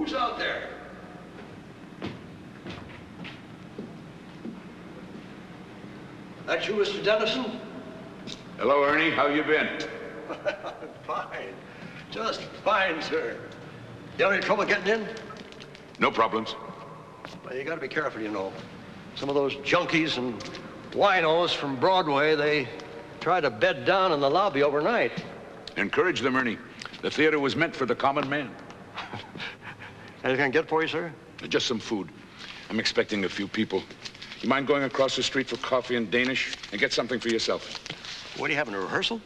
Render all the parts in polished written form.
Who's out there? That you, Mr. Dennison? Hello, Ernie. How you been? Fine. Just fine, sir. You have any trouble getting in? No problems. Well, you gotta be careful, you know. Some of those junkies and winos from Broadway, they try to bed down in the lobby overnight. Encourage them, Ernie. The theater was meant for the common man. Anything I can get for you, sir? Just some food. I'm expecting a few people. You mind going across the street for coffee and Danish and get something for yourself? What, are you having a rehearsal?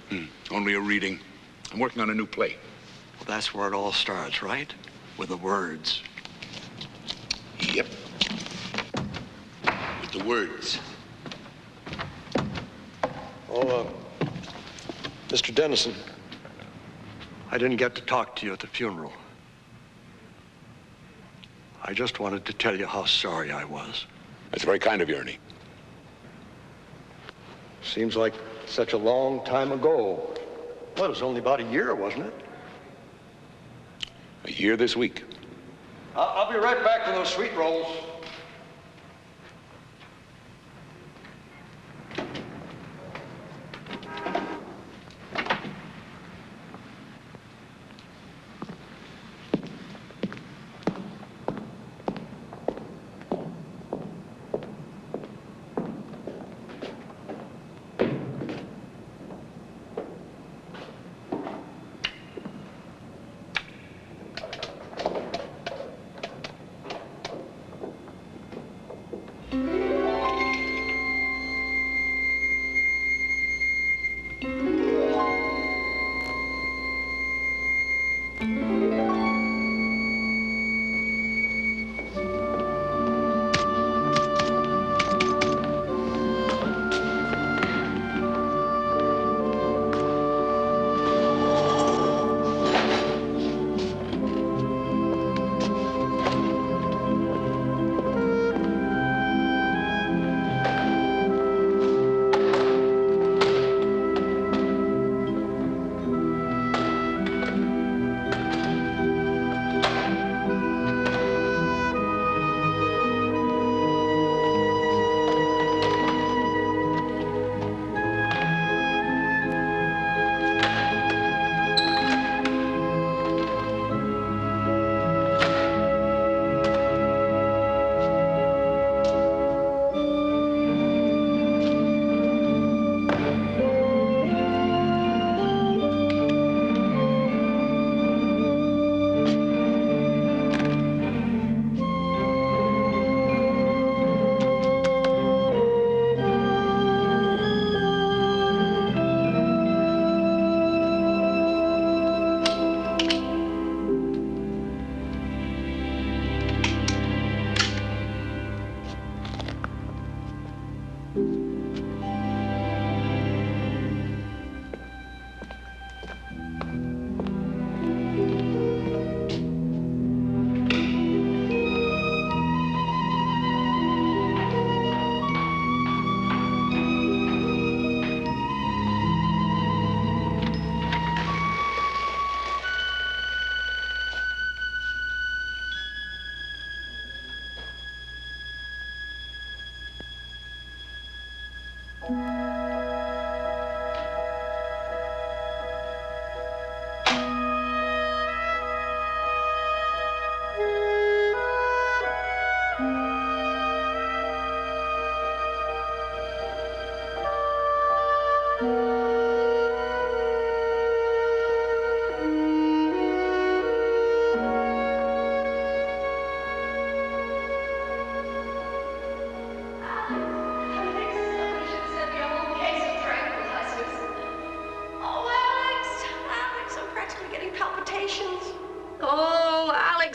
Only a reading. I'm working on a new play. Well, that's where it all starts, right? With the words. Yep. With the words. Oh, Mr. Dennison, I didn't get to talk to you at the funeral. I just wanted to tell you how sorry I was. That's very kind of you, Ernie. Seems like such a long time ago. Well, it was only about a year, wasn't it? A year this week. I'll be right back for those sweet rolls.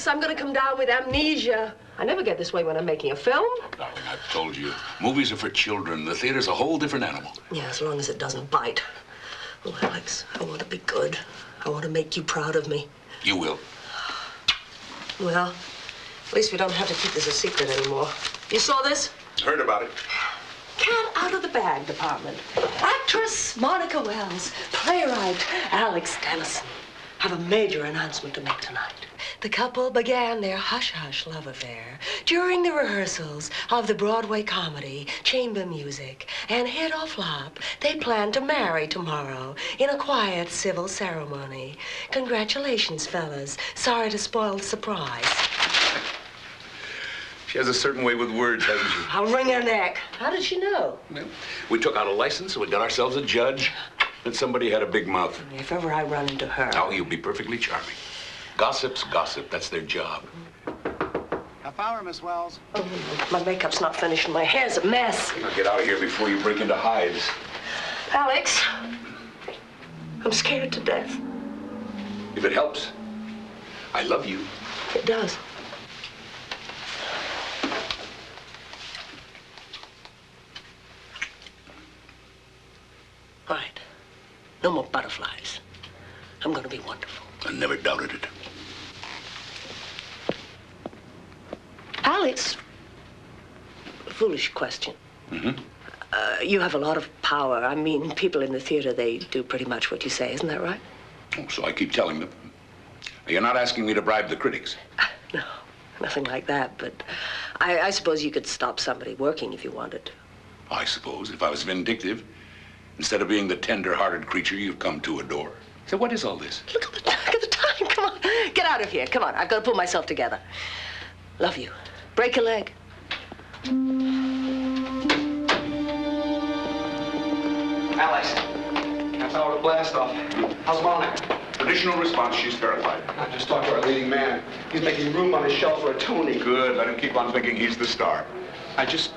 I'm gonna come down with amnesia. I never get this way when I'm making a film. Darling, I've told you. Movies are for children. The theater's a whole different animal. Yeah, as long as it doesn't bite. Oh, Alex, I want to be good. I want to make you proud of me. You will. Well, at least we don't have to keep this a secret anymore. You saw this? Heard about it. Cat out of the bag department. Actress Monica Wells. Playwright Alex Dennison. Have a major announcement to make tonight. The couple began their hush-hush love affair during the rehearsals of the Broadway comedy, Chamber Music, and hit or flop, they plan to marry tomorrow in a quiet civil ceremony. Congratulations, fellas. Sorry to spoil the surprise. She has a certain way with words, hasn't she? I'll wring her neck. How did she know? Well, we took out a license, and we got ourselves a judge, and somebody had a big mouth. If ever I run into her... Oh, you'll be perfectly charming. Gossip's gossip. That's their job. Half hour, Miss Wells. Oh, my makeup's not finished and my hair's a mess. Now get out of here before you break into hives. Alex, I'm scared to death. If it helps, I love you. It does. All right. No more butterflies. I'm gonna be wonderful. I never doubted it. Alex, foolish question. Mm-hmm. You have a lot of power. I mean, people in the theater, they do pretty much what you say. Isn't that right? Oh, so I keep telling them. You're not asking me to bribe the critics. No, nothing like that. But I suppose you could stop somebody working if you wanted. I suppose, if I was vindictive, instead of being the tender-hearted creature you've come to adore. So what is all this? Look at the time. Come on. Get out of here. Come on. I've got to pull myself together. Love you. Break a leg. Alex, half hour to blast off. How's Monica? Traditional response, she's terrified. I just talked to our leading man. He's making room on his shelf for a Tony. Good, let him keep on thinking he's the star. I just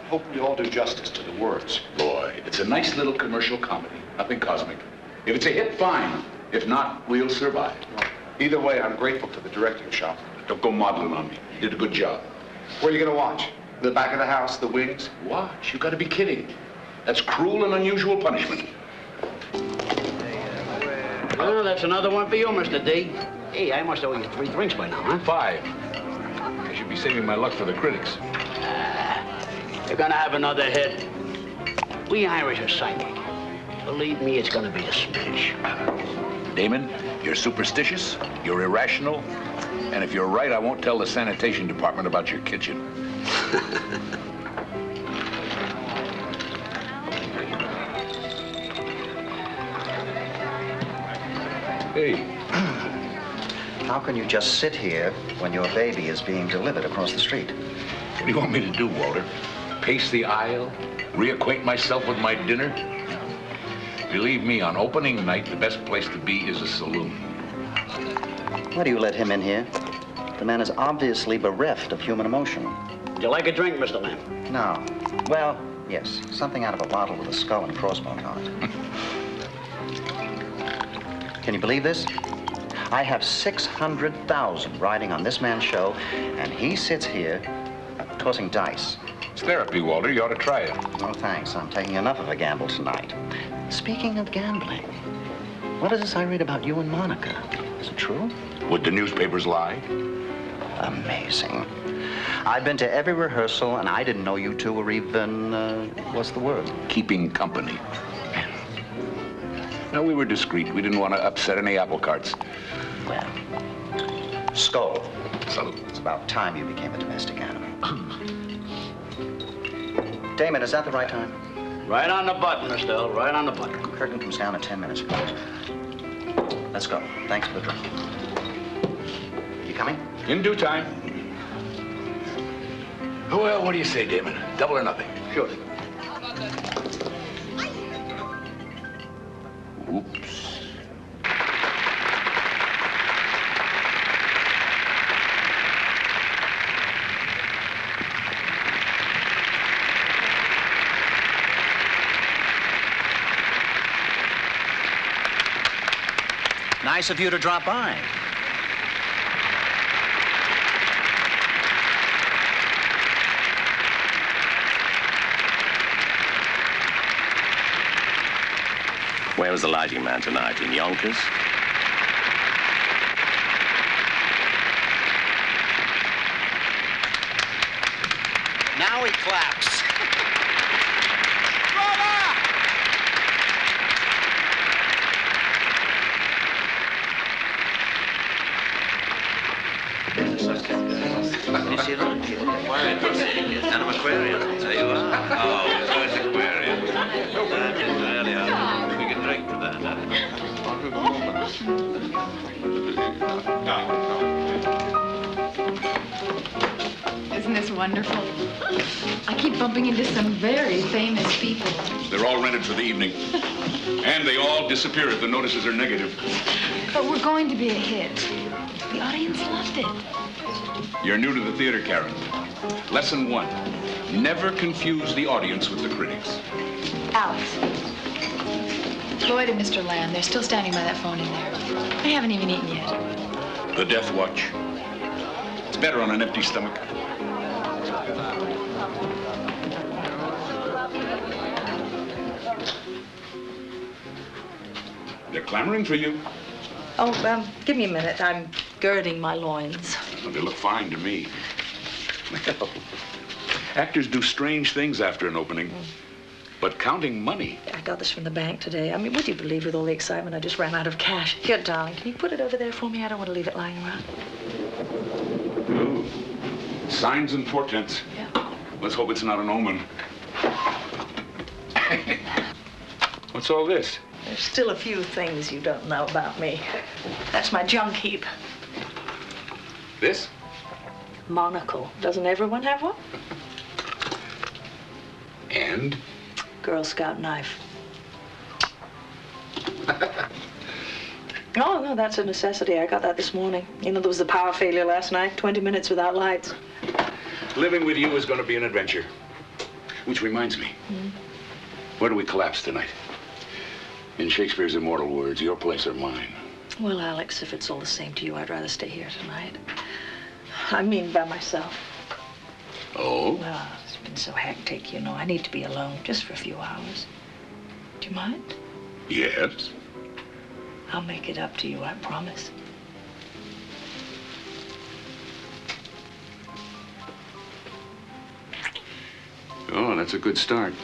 hope we all do justice to the words. Boy, it's a nice little commercial comedy, nothing cosmic. If it's a hit, fine. If not, we'll survive. Either way, I'm grateful to the directing shop. Don't go modeling on me. You did a good job. Where are you gonna watch? The back of the house, the wings? Watch, you gotta be kidding. That's cruel and unusual punishment. Well, that's another one for you, Mr. D. Hey, I must owe you 3 drinks by now, huh? 5. I should be saving my luck for the critics. You're gonna have another hit. We Irish are psychic. Believe me, it's gonna be a smash. Damon, you're superstitious, you're irrational, and if you're right, I won't tell the sanitation department about your kitchen. Hey. How can you just sit here when your baby is being delivered across the street? What do you want me to do, Walter? Pace the aisle? Reacquaint myself with my dinner? Believe me, on opening night, the best place to be is a saloon. Why do you let him in here? The man is obviously bereft of human emotion. Would you like a drink, Mr. Lamb? No. Well, yes. Something out of a bottle with a skull and crossbones on it. Can you believe this? I have 600,000 riding on this man's show, and he sits here tossing dice. It's therapy, Walter. You ought to try it. No, thanks. I'm taking enough of a gamble tonight. Speaking of gambling, what is this I read about you and Monica? Is it true? Would the newspapers lie? Amazing. I've been to every rehearsal, and I didn't know you two were even, what's the word? Keeping company. No, we were discreet. We didn't want to upset any apple carts. Well, skull. Salute. It's about time you became a domestic animal. Damon, is that the right time? Right on the button, Mr. Earl, right on the button. Curtain comes down in 10 minutes. Let's go. Thanks for the drink. You coming? In due time. Well, what do you say, Damon? Double or nothing? Sure. Oops. Nice of you to drop by. Where was the lighting man tonight? In Yonkers? Now he claps. You see that? And an aquarium. There you are. Oh, it's a nice aquarium. That is really a... We can drink to that, Isn't this wonderful? I keep bumping into some very famous people. They're all rented for the evening. And they all disappear if the notices are negative. But we're going to be a hit. The audience loved it. You're new to the theater, Karen. Lesson 1. Never confuse the audience with the critics. Alex. Floyd and Mr. Lamb, they're still standing by that phone in there. I haven't even eaten yet. The Death Watch. It's better on an empty stomach. They're clamoring for you. Oh, give me a minute. I'm girding my loins. Well, they look fine to me. Well, actors do strange things after an opening. But counting money. I got this from the bank today. I mean, would you believe with all the excitement I just ran out of cash? Here, darling, can you put it over there for me? I don't want to leave it lying around. Ooh. Signs and portents. Yeah. Let's hope it's not an omen. What's all this? There's still a few things you don't know about me. That's my junk heap. This? Monocle. Doesn't everyone have one? And? Girl Scout knife. Oh, no, that's a necessity. I got that this morning. You know, there was a power failure last night. 20 minutes without lights. Living with you is going to be an adventure. Which reminds me. Where do we collapse tonight? In Shakespeare's immortal words, your place or mine. Well, Alex, if it's all the same to you, I'd rather stay here tonight. I mean, by myself. Oh? Well, it's been so hectic, you know. I need to be alone just for a few hours. Do you mind? Yes. I'll make it up to you, I promise. Oh, that's a good start.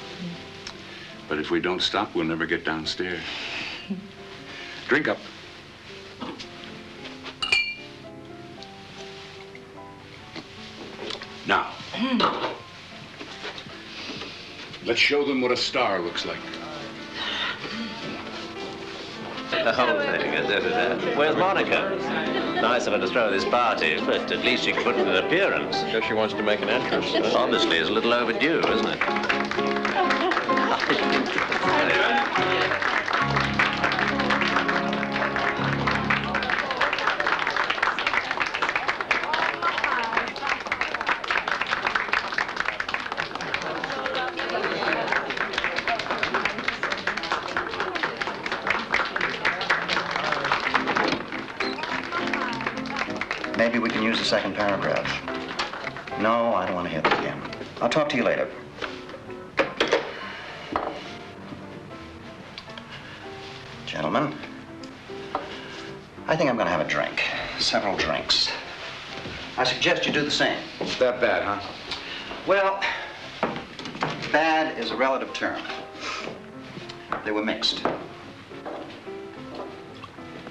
But if we don't stop, we'll never get downstairs. Drink up. Now, let's show them what a star looks like. The whole thing, Where's Monica? Nice of her to throw this party, but at least she can put in an appearance. Guess she wants to make an entrance. Honestly, it's a little overdue, isn't it? Maybe we can use the second paragraph. No, I don't want to hear that again. I'll talk to you later. Gentlemen, I think I'm going to have a drink. Several drinks. I suggest you do the same. It's that bad, huh? Well, bad is a relative term. They were mixed.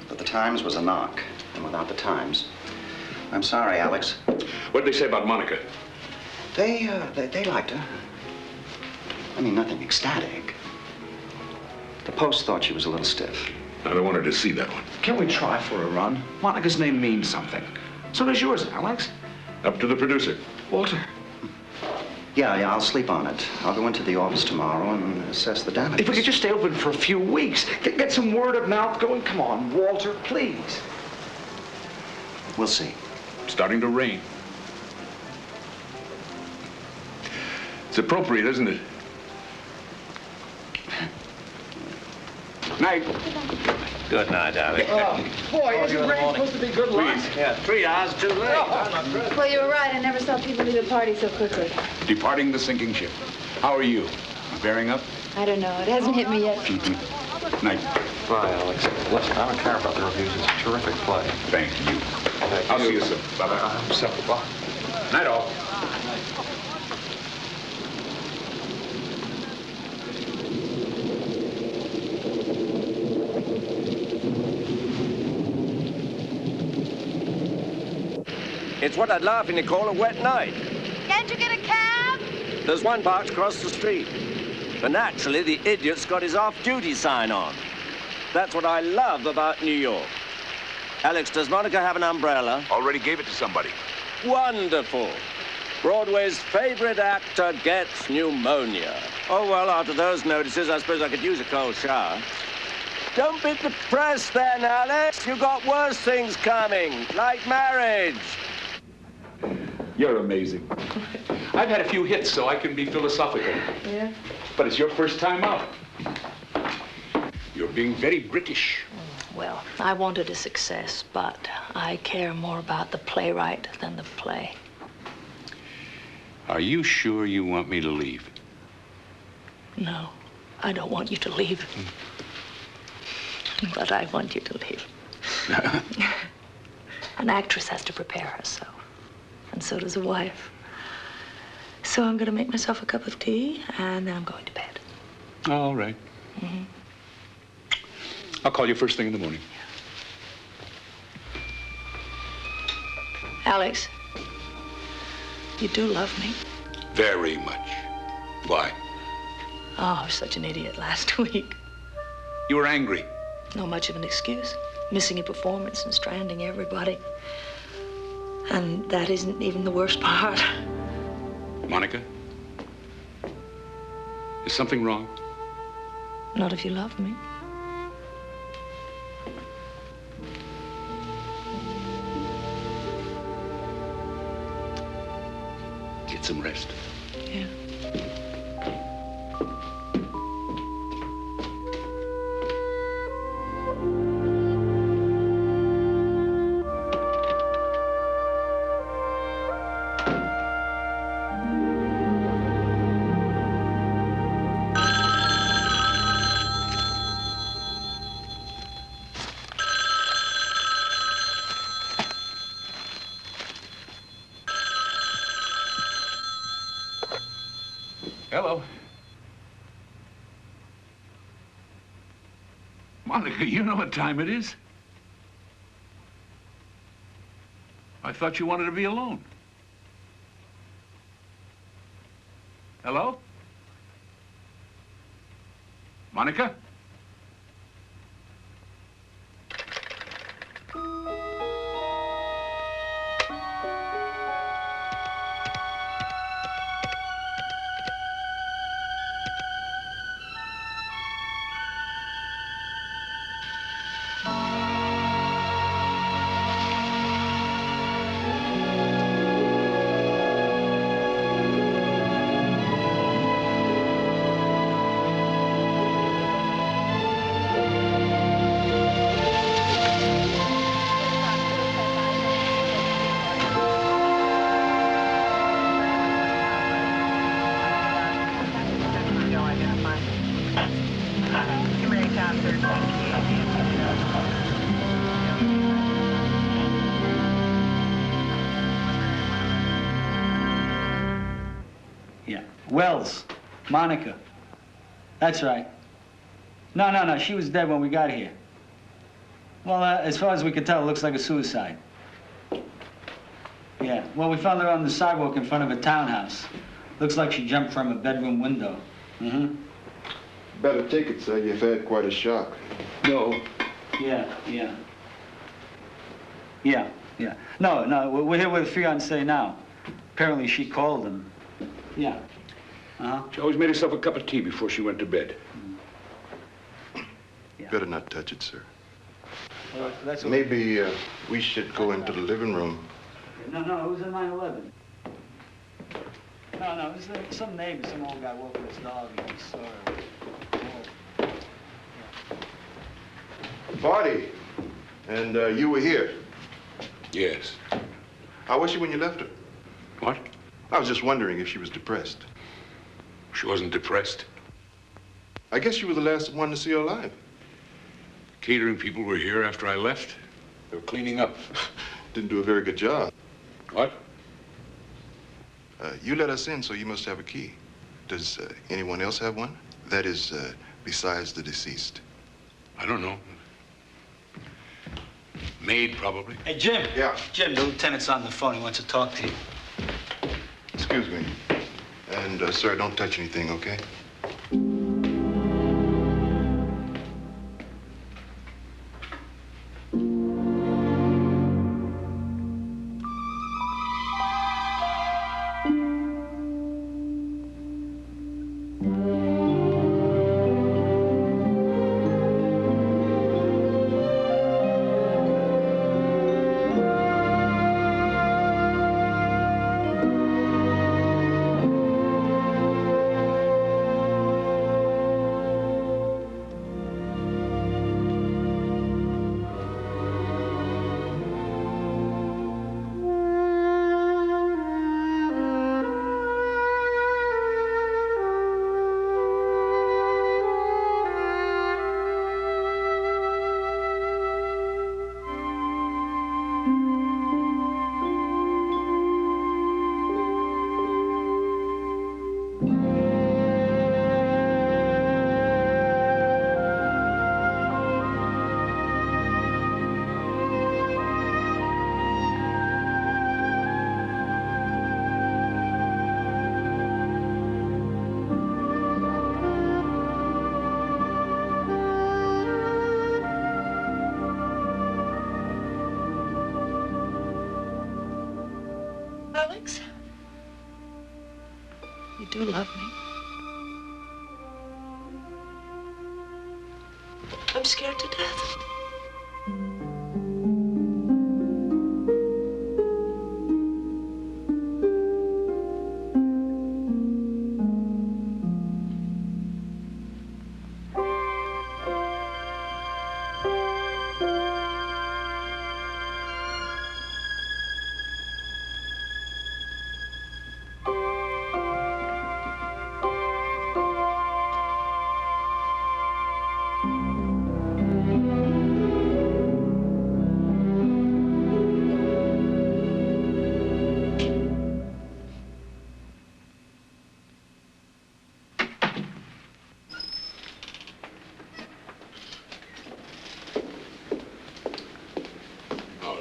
But the Times was a knock, and without the Times, I'm sorry, Alex. What did they say about Monica? They liked her. I mean, nothing ecstatic. The Post thought she was a little stiff. I don't want her to see that one. Can we try for a run? Monica's name means something. So does yours, Alex. Up to the producer. Walter. Yeah, I'll sleep on it. I'll go into the office tomorrow and assess the damages. If we could just stay open for a few weeks, get some word of mouth going. Come on, Walter, please. We'll see. Starting to rain. It's appropriate, isn't it? Night. Good night, Alex. Boy, isn't rain supposed to be good luck? Yeah, 3 hours too late. Well, you were right. I never saw people leave a party so quickly. Departing the sinking ship. How are you? Bearing up? I don't know. It hasn't hit me yet. Night. Bye, Alex. Listen, I don't care about the reviews. It's a terrific play. Thank you. I'll see you soon. Bye-bye. Simple. Night all. It's what I'd laughingly call a wet night. Can't you get a cab? There's one parked across the street. But naturally, the idiot's got his off-duty sign on. That's what I love about New York. Alex, does Monica have an umbrella? Already gave it to somebody. Wonderful. Broadway's favorite actor gets pneumonia. Oh, well, after those notices, I suppose I could use a cold shower. Don't be depressed then, Alex. You've got worse things coming, like marriage. You're amazing. I've had a few hits, so I can be philosophical. Yeah? But it's your first time out. You're being very British. Well, I wanted a success, but I care more about the playwright than the play. Are you sure you want me to leave? No, I don't want you to leave. But I want you to leave. An actress has to prepare herself, and so does a wife. So I'm going to make myself a cup of tea, and then I'm going to bed. All right. Mm-hmm. I'll call you first thing in the morning. Alex, you do love me. Very much. Why? Oh, I was such an idiot last week. You were angry. Not much of an excuse. Missing a performance and stranding everybody. And that isn't even the worst part. Monica? Is something wrong? Not if you love me. Get some rest. Yeah. Hello. Monica, you know what time it is. I thought you wanted to be alone. Hello? Monica? Wells, Monica. That's right. No, she was dead when we got here. Well, as far as we could tell, it looks like a suicide. Yeah, well, we found her on the sidewalk in front of a townhouse. Looks like she jumped from a bedroom window. Mm-hmm. Better take it, sir. You've had quite a shock. No. Yeah. No, we're here with a fiancée now. Apparently she called him. Yeah. Uh-huh. She always made herself a cup of tea before she went to bed. Yeah. Better not touch it, sir. Well, that's Maybe we should go into the living room. No, it was a 9/11. No, it was some neighbor, some old guy walking his dog, and he saw her. Party. And you were here. Yes. How was she when you left her? What? I was just wondering if she was depressed. She wasn't depressed. I guess you were the last one to see her alive. Catering people were here after I left. They were cleaning up. Didn't do a very good job. What? You let us in, so you must have a key. Does anyone else have one? That is, besides the deceased. I don't know. Maid, probably. Hey, Jim. Yeah. Jim, the lieutenant's on the phone. He wants to talk to you. Excuse me. And, sir, don't touch anything, okay? Alex? You do love me. I'm scared to death.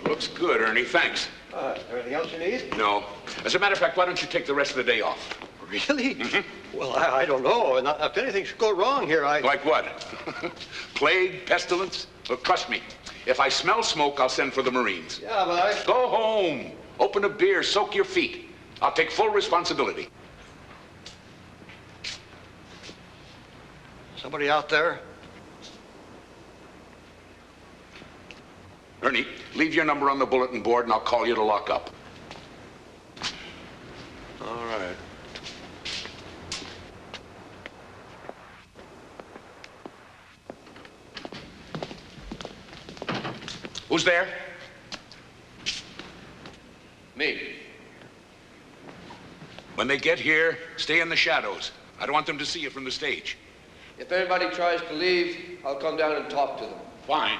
Looks good, Ernie. Thanks. Anything else you need? No. As a matter of fact, why don't you take the rest of the day off? Really? Well, I don't know. And if anything should go wrong here, Like what? Plague, pestilence? Look, trust me. If I smell smoke, I'll send for the Marines. Yeah, but Go home. Open a beer. Soak your feet. I'll take full responsibility. Somebody out there? Ernie, leave your number on the bulletin board and I'll call you to lock up. All right. Who's there? Me. When they get here, stay in the shadows. I don't want them to see you from the stage. If anybody tries to leave, I'll come down and talk to them. Fine.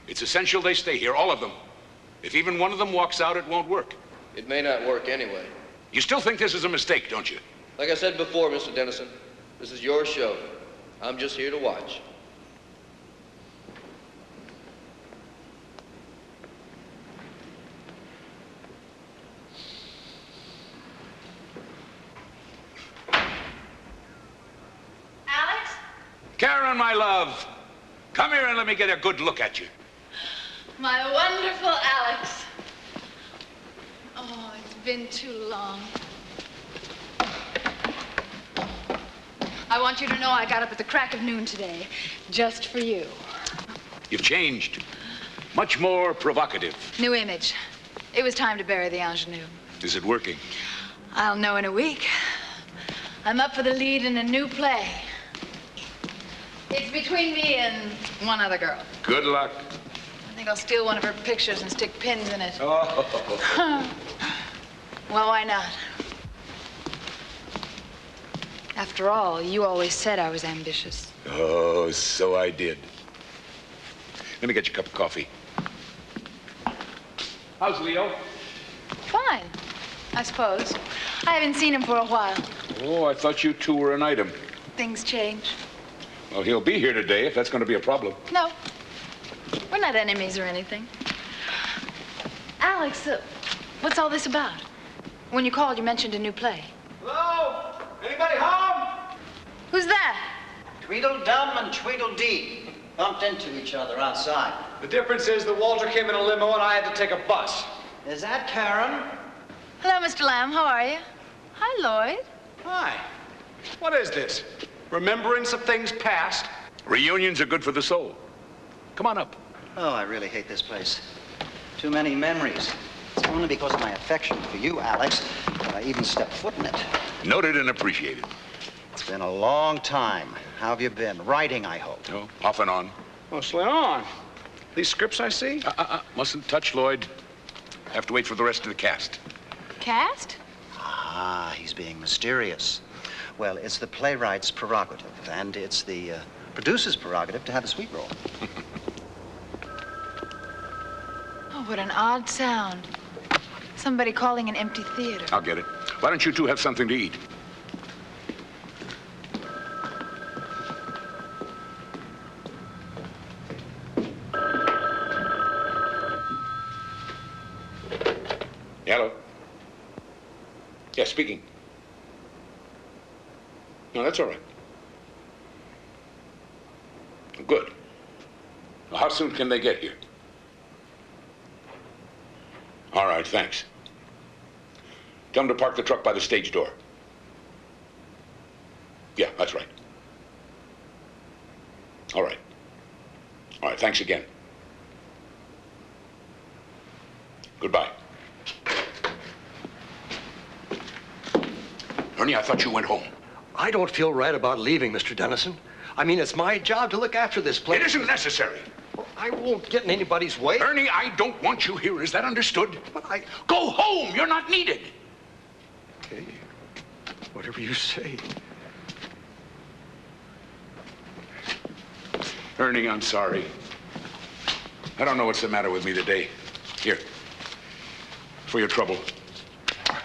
It's essential they stay here, all of them. If even one of them walks out, it won't work. It may not work anyway. You still think this is a mistake, don't you? Like I said before, Mr. Dennison, this is your show. I'm just here to watch. Alex? Karen, my love, come here and let me get a good look at you. My wonderful Alex. Oh, it's been too long. I want you to know I got up at the crack of noon today, just for you. You've changed. Much more provocative. New image. It was time to bury the ingenue. Is it working? I'll know in a week. I'm up for the lead in a new play. It's between me and one other girl. Good luck. I think I'll steal one of her pictures and stick pins in it. Oh. Well, why not? After all, you always said I was ambitious. Oh, so I did. Let me get you a cup of coffee. How's Leo? Fine, I suppose. I haven't seen him for a while. Oh, I thought you two were an item. Things change. Well, he'll be here today if that's going to be a problem. No, we're not enemies or anything. Alex, what's all this about? When you called, you mentioned a new play. Hello? Anybody home? Who's that? Tweedledum and Tweedledee bumped into each other outside. The difference is that Walter came in a limo and I had to take a bus. Is that Karen? Hello, Mr. Lamb. How are you? Hi, Lloyd. Hi. What is this? Remembrance of things past? Reunions are good for the soul. Come on up. Oh, I really hate this place. Too many memories. It's only because of my affection for you, Alex, that I even stepped foot in it. Noted and appreciated. It's been a long time. How have you been? Writing, I hope. Oh, off and on. Mostly on. These scripts I see? Mustn't touch, Lloyd. Have to wait for the rest of the cast. Cast? Ah, he's being mysterious. Well, it's the playwright's prerogative, and it's the producer's prerogative to have a sweet roll. Oh, what an odd sound. Somebody calling an empty theater. I'll get it. Why don't you two have something to eat? Hello? Yes, speaking. No, that's all right. Good. Well, how soon can they get here? All right, thanks. Tell them to park the truck by the stage door. Yeah, that's right. All right. All right, thanks again. Goodbye. Ernie, I thought you went home. I don't feel right about leaving, Mr. Dennison. I mean, it's my job to look after this place. It isn't necessary. Well, I won't get in anybody's way. Ernie, I don't want you here. Is that understood? But I... Go home. You're not needed. Okay. Whatever you say. Ernie, I'm sorry. I don't know what's the matter with me today. Here. For your trouble.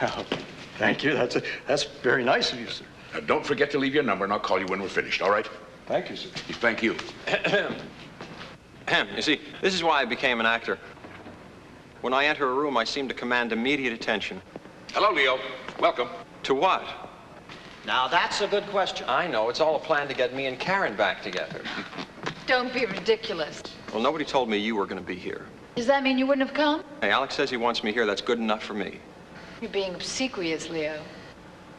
Well, thank you. That's very nice of you, sir. Now, don't forget to leave your number, and I'll call you when we're finished, all right? Thank you, sir. Thank you. You see, this is why I became an actor. When I enter a room, I seem to command immediate attention. Hello, Leo. Welcome. To what? Now, that's a good question. I know. It's all a plan to get me and Karen back together. Don't be ridiculous. Well, nobody told me you were going to be here. Does that mean you wouldn't have come? Hey, Alex says he wants me here. That's good enough for me. You're being obsequious, Leo.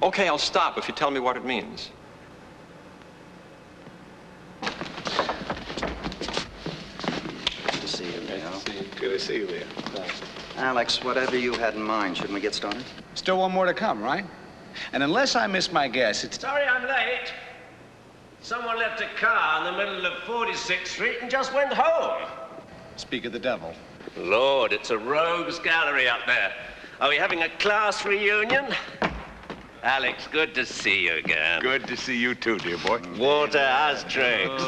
Okay, I'll stop if you tell me what it means. Good to see you, Leo. Good to see you, Leo. Alex, whatever you had in mind, shouldn't we get started? Still one more to come, right? And unless I miss my guess, it's... Sorry I'm late. Someone left a car in the middle of 46th Street and just went home. Speak of the devil. Lord, it's a rogues gallery up there. Are we having a class reunion? Alex, good to see you again. Good to see you too, dear boy. Water has drinks.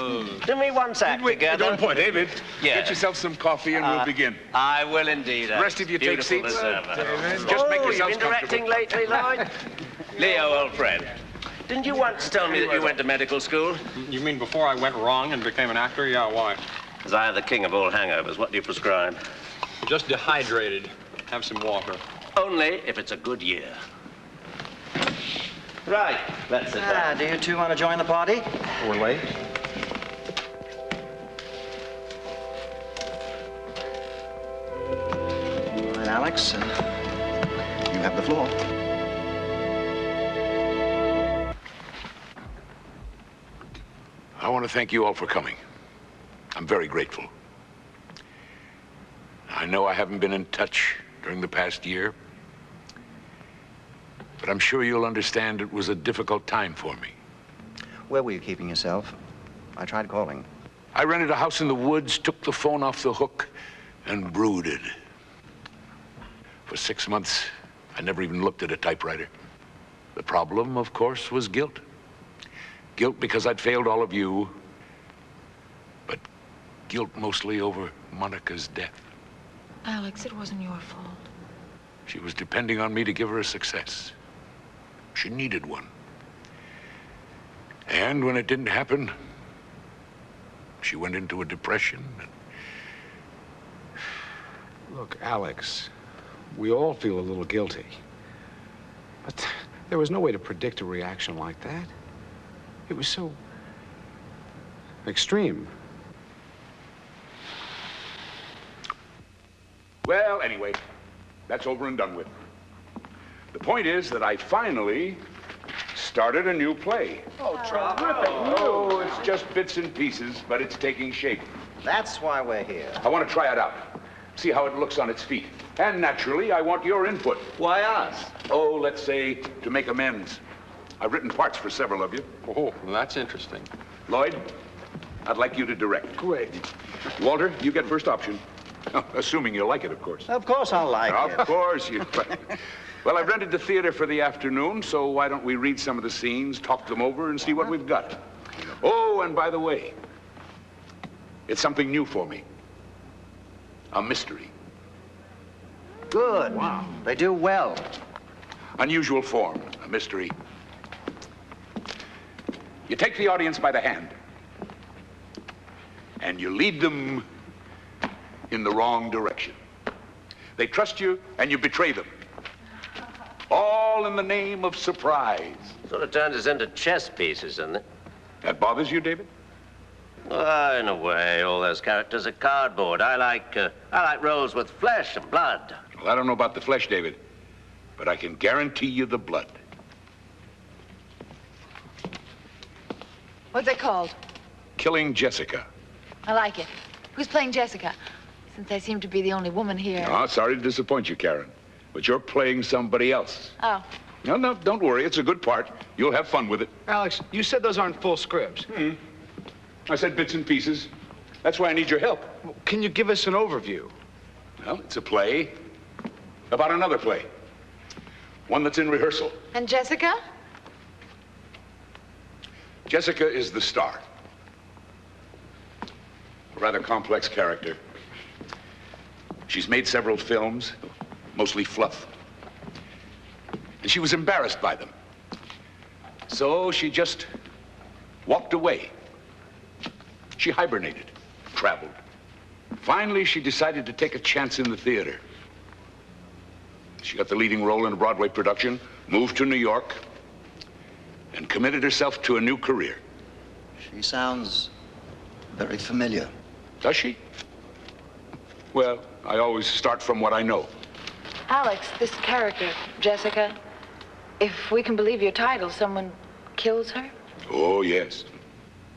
Didn't we once act together? Don't point, David. Yeah. Get yourself some coffee and we'll begin. I will indeed. The rest of you take Beautiful seats. observer. Just make yourselves you've been directing lately, Lloyd? Leo, old friend. Didn't you once tell me that you went to medical school? You mean before I went wrong and became an actor? Yeah, why? As I am the king of all hangovers, what do you prescribe? Just dehydrated. Have some water. Only if it's a good year. Right, let's sit down. Do you two want to join the party? We're late. All right, Alex, you have the floor. I want to thank you all for coming. I'm very grateful. I know I haven't been in touch during the past year, but I'm sure you'll understand it was a difficult time for me. Where were you keeping yourself? I tried calling. I rented a house in the woods, took the phone off the hook, and brooded. For 6 months, I never even looked at a typewriter. The problem, of course, was guilt. Guilt because I'd failed all of you, but guilt mostly over Monica's death. Alex, it wasn't your fault. She was depending on me to give her a success. She needed one. And when it didn't happen, she went into a depression. Look, Alex, We all feel a little guilty. But there was no way to predict a reaction like that. It was so extreme. Well, anyway, that's over and done with. The point is that I finally started a new play. Oh, terrific. Oh, it's just bits and pieces, but it's taking shape. That's why we're here. I want to try it out, see how it looks on its feet. And naturally, I want your input. Why us? Oh, let's say to make amends. I've written parts for several of you. Oh, well, that's interesting. Lloyd, I'd like you to direct. Great. Walter, you get first option. Assuming you like it, of course. Of course I'll like it. Of course you. Well, I've rented the theater for the afternoon, so why don't we read some of the scenes, talk them over, and see what we've got. Oh, and by the way, it's something new for me. A mystery. Good. Wow. They do well. Unusual form, a mystery. You take the audience by the hand, and you lead them in the wrong direction. They trust you, and you betray them. All in the name of surprise. Sort of turns us into chess pieces, doesn't it? That bothers you, David? In a way, all those characters are cardboard. I like roles with flesh and blood. Well, I don't know about the flesh, David, but I can guarantee you the blood. What's it called? Killing Jessica. I like it. Who's playing Jessica? Since I seem to be the only woman here. Oh, sorry to disappoint you, Karen, but you're playing somebody else. Oh. No, don't worry. It's a good part. You'll have fun with it. Alex, you said those aren't full scripts. I said bits and pieces. That's why I need your help. Well, can you give us an overview? Well, it's a play about another play. One that's in rehearsal. And Jessica? Jessica is the star. A rather complex character. She's made several films, mostly fluff. And she was embarrassed by them. So she just walked away. She hibernated, traveled. Finally, she decided to take a chance in the theater. She got the leading role in a Broadway production, moved to New York, and committed herself to a new career. She sounds very familiar. Does she? Well, I always start from what I know. Alex, this character, Jessica, if we can believe your title, someone kills her? Oh, yes.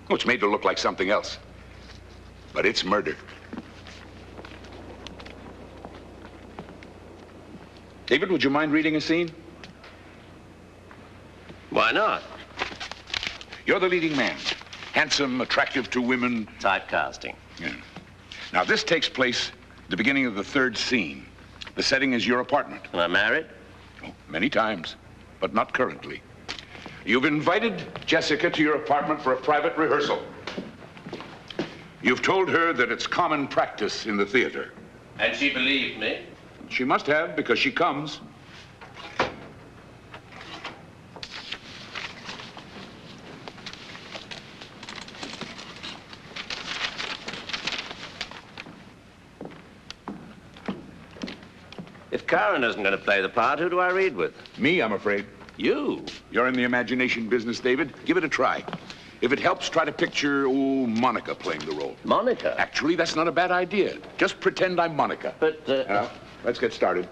Oh, it's made to look like something else. But it's murder. David, would you mind reading a scene? Why not? You're the leading man. Handsome, attractive to women. Typecasting. Yeah. Now, this takes place at the beginning of the third scene. The setting is your apartment. Am I married? Oh, many times, but not currently. You've invited Jessica to your apartment for a private rehearsal. You've told her that it's common practice in the theater. And she believed me? She must have, because she comes. If Karen isn't going to play the part, who do I read with? Me, I'm afraid. You? You're in the imagination business, David. Give it a try. If it helps, try to picture, Monica playing the role. Monica? Actually, that's not a bad idea. Just pretend I'm Monica. But, Now, let's get started.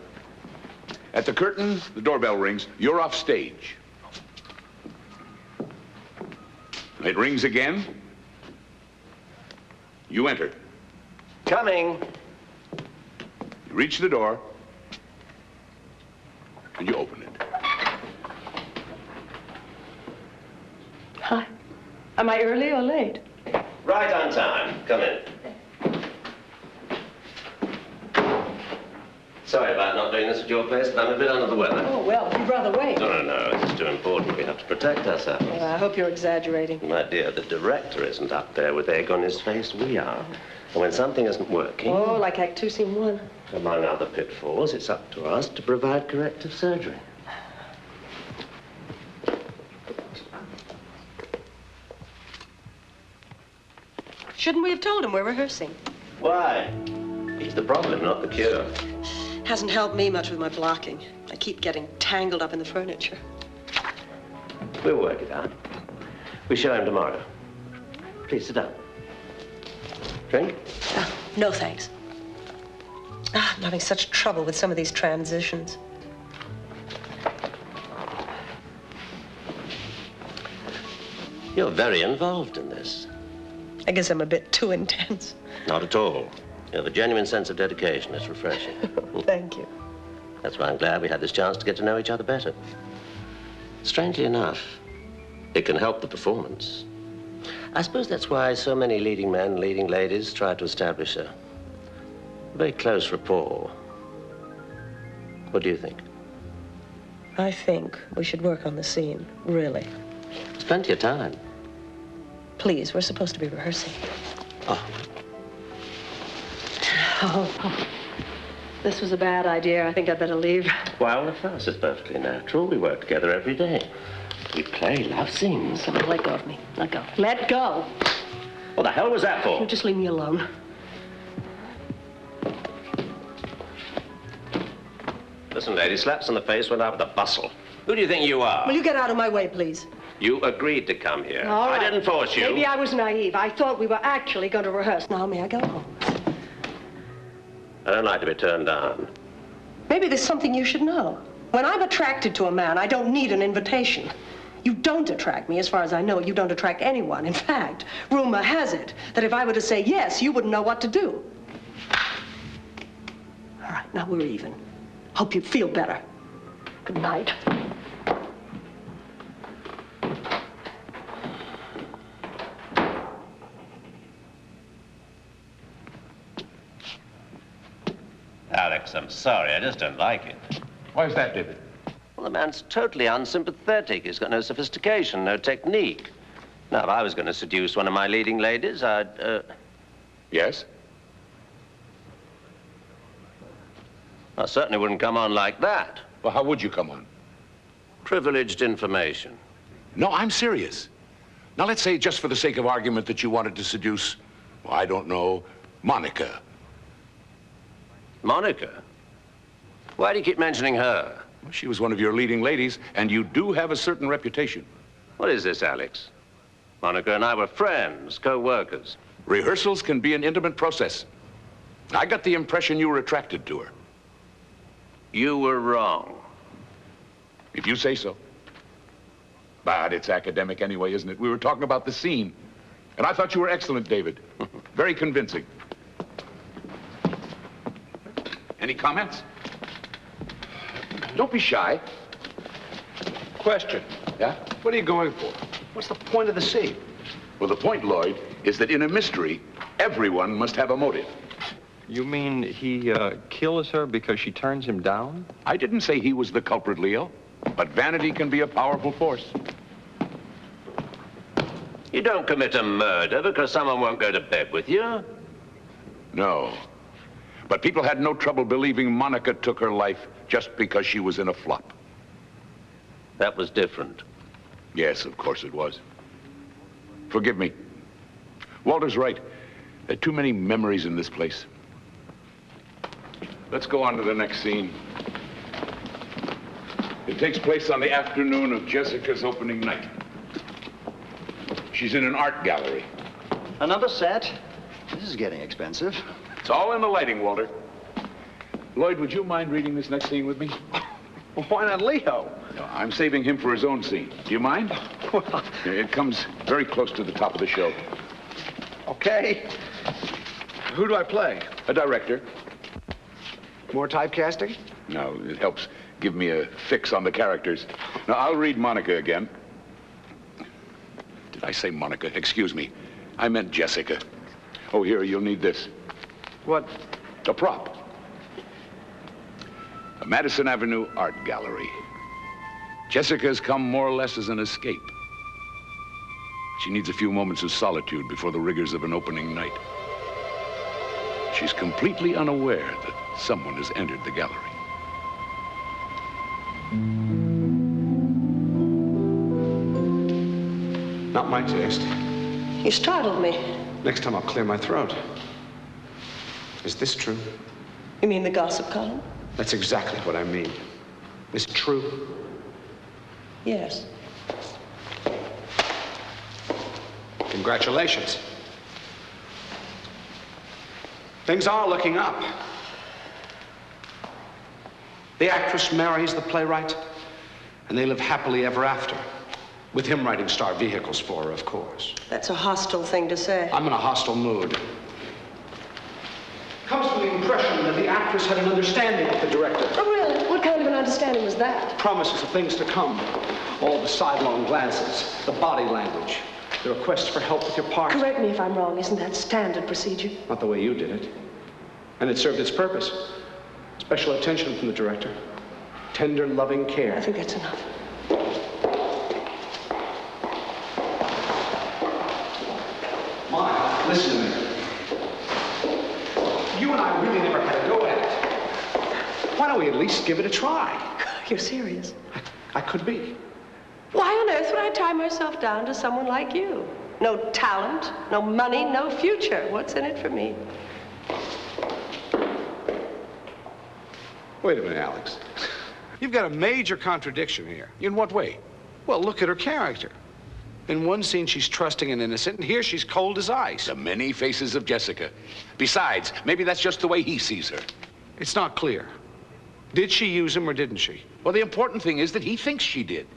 At the curtain, the doorbell rings. You're off stage. It rings again. You enter. Coming. You reach the door, and you open it. Hi. Am I early or late? Right on time. Come in. Sorry about not doing this at your place, but I'm a bit under the weather. Oh, well, you'd rather wait. No. It's too important. We have to protect ourselves. Well, I hope you're exaggerating. My dear, the director isn't up there with egg on his face. We are. And when something isn't working... Oh, like Act 2, Scene 1. Among other pitfalls, it's up to us to provide corrective surgery. Shouldn't we have told him we're rehearsing? Why? He's the problem, not the cure. Hasn't helped me much with my blocking. I keep getting tangled up in the furniture. We'll work it out. We show him tomorrow. Please sit down. Drink? No, thanks. I'm having such trouble with some of these transitions. You're very involved in this. I guess I'm a bit too intense. Not at all. You have a genuine sense of dedication. It's refreshing. Thank you. That's why I'm glad we had this chance to get to know each other better. Strangely enough, it can help the performance. I suppose that's why so many leading men, leading ladies try to establish a very close rapport. What do you think? I think we should work on the scene, really. There's plenty of time. Please, we're supposed to be rehearsing. Oh. Oh, this was a bad idea. I think I'd better leave. Well, the fuss is perfectly natural. We work together every day. We play love scenes. Someone let go of me. Let go. Let go. What the hell was that for? You just leave me alone. Listen, lady, slaps on the face went out with a bustle. Who do you think you are? Will you get out of my way, please? You agreed to come here. All right. I didn't force you. Maybe I was naive. I thought we were actually going to rehearse. Now, may I go home? I don't like to be turned down. Maybe there's something you should know. When I'm attracted to a man, I don't need an invitation. You don't attract me. As far as I know, you don't attract anyone. In fact, rumor has it that if I were to say yes, you wouldn't know what to do. All right, now we're even. Hope you feel better. Good night. Alex, I'm sorry. I just don't like it. Why is that, David? Well, the man's totally unsympathetic. He's got no sophistication, no technique. Now, if I was going to seduce one of my leading ladies, I'd, Yes? I certainly wouldn't come on like that. Well, how would you come on? Privileged information. No, I'm serious. Now, let's say, just for the sake of argument, that you wanted to seduce, well, I don't know, Monica. Monica? Why do you keep mentioning her? Well, she was one of your leading ladies, and you do have a certain reputation. What is this, Alex? Monica and I were friends, co-workers. Rehearsals can be an intimate process. I got the impression you were attracted to her. You were wrong. If you say so. But it's academic anyway, isn't it? We were talking about the scene. And I thought you were excellent, David. Very convincing. Any comments? Don't be shy. Question. Yeah? What are you going for? What's the point of the scene? Well, the point, Lloyd, is that in a mystery, everyone must have a motive. You mean he kills her because she turns him down? I didn't say he was the culprit, Leo, but vanity can be a powerful force. You don't commit a murder because someone won't go to bed with you. No. But people had no trouble believing Monica took her life just because she was in a flop. That was different. Yes, of course it was. Forgive me. Walter's right. There are too many memories in this place. Let's go on to the next scene. It takes place on the afternoon of Jessica's opening night. She's in an art gallery. Another set? This is getting expensive. It's all in the lighting, Walter. Lloyd, would you mind reading this next scene with me? Well, why not Leo? No, I'm saving him for his own scene. Do you mind? Well, It comes very close to the top of the show. okay. Who do I play? A director. More typecasting? No, it helps give me a fix on the characters. Now, I'll read Monica again. Did I say Monica? Excuse me. I meant Jessica. Oh, here, you'll need this. What? A prop. A Madison Avenue art gallery. Jessica's come more or less as an escape. She needs a few moments of solitude before the rigors of an opening night. She's completely unaware that someone has entered the gallery. Not my taste. You startled me. Next time I'll clear my throat. Is this true? You mean the gossip column? That's exactly what I mean. Is it true? Yes. Congratulations. Things are looking up. The actress marries the playwright, and they live happily ever after, with him writing star vehicles for her, of course. That's a hostile thing to say. I'm in a hostile mood. Comes from the impression that the actress had an understanding with the director. Oh, really? What kind of an understanding was that? Promises of things to come. All the sidelong glances, the body language, the requests for help with your part. Correct me if I'm wrong. Isn't that standard procedure? Not the way you did it. And it served its purpose. Special attention from the director. Tender, loving care. I think that's enough. Monica, listen to me. You and I really never had a go at it. Why don't we at least give it a try? You're serious? I could be. Why on earth would I tie myself down to someone like you? No talent, no money, no future. What's in it for me? Wait a minute, Alex. You've got a major contradiction here. In what way? Well, look at her character. In one scene, she's trusting and innocent, and here she's cold as ice. The many faces of Jessica. Besides, maybe that's just the way he sees her. It's not clear. Did she use him or didn't she? Well, the important thing is that he thinks she did.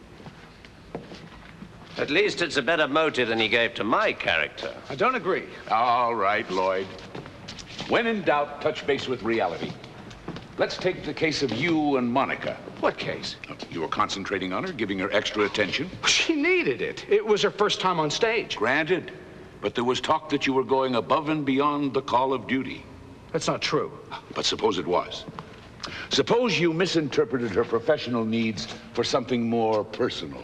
At least it's a better motive than he gave to my character. I don't agree. All right, Lloyd. When in doubt, touch base with reality. Let's take the case of you and Monica. What case? You were concentrating on her, giving her extra attention. She needed it. It was her first time on stage. Granted. But there was talk that you were going above and beyond the call of duty. That's not true. But suppose it was. Suppose you misinterpreted her professional needs for something more personal.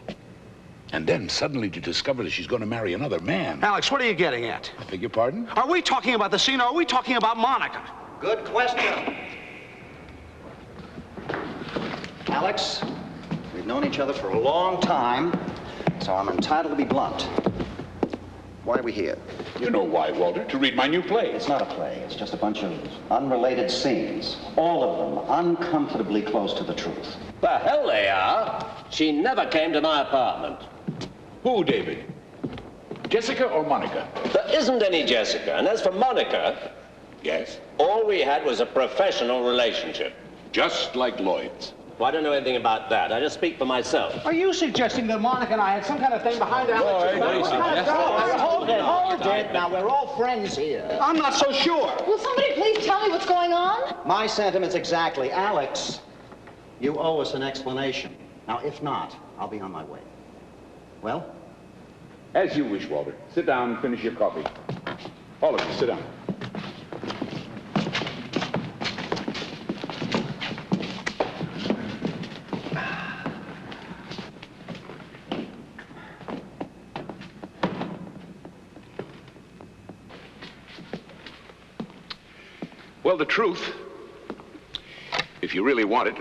And then suddenly you discover that she's going to marry another man. Alex, what are you getting at? I beg your pardon? Are we talking about the scene or are we talking about Monica? Good question. Alex, we've known each other for a long time, so I'm entitled to be blunt. Why are we here? You know why, Walter. To read my new play. It's not a play. It's just a bunch of unrelated scenes. All of them uncomfortably close to the truth. The hell they are. She never came to my apartment. Who, David? Jessica or Monica? There isn't any Jessica. And as for Monica... Yes? All we had was a professional relationship. Just like Lloyd's. Well, I don't know anything about that. I just speak for myself. Are you suggesting that Monica and I had some kind of thing behind Alex? Hold it. Now, we're all friends here. I'm not so sure. Will somebody please tell me what's going on? My sentiments exactly. Alex, you owe us an explanation. Now, if not, I'll be on my way. Well? As you wish, Walter. Sit down and finish your coffee. All of you, sit down. Well, the truth, if you really want it,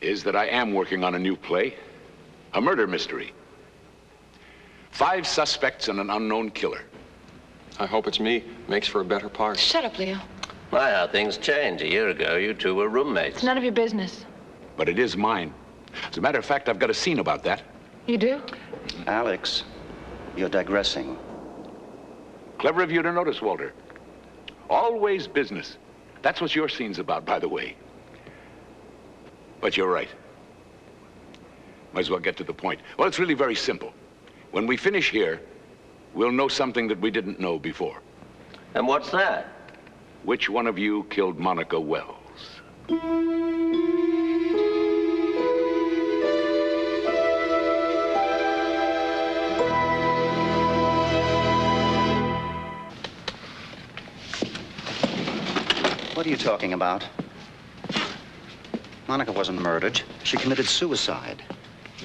is that I am working on a new play, a murder mystery. 5 suspects and an unknown killer. I hope it's me. Makes for a better part. Shut up, Leo. My, how things changed. A year ago, you two were roommates. It's none of your business. But it is mine. As a matter of fact, I've got a scene about that. You do? Alex, you're digressing. Clever of you to notice, Walter. Always business. That's what your scene's about, by the way. But you're right. Might as well get to the point. Well, it's really very simple. When we finish here, we'll know something that we didn't know before. And what's that? Which one of you killed Monica Wells? What are you talking about? Monica wasn't murdered. She committed suicide.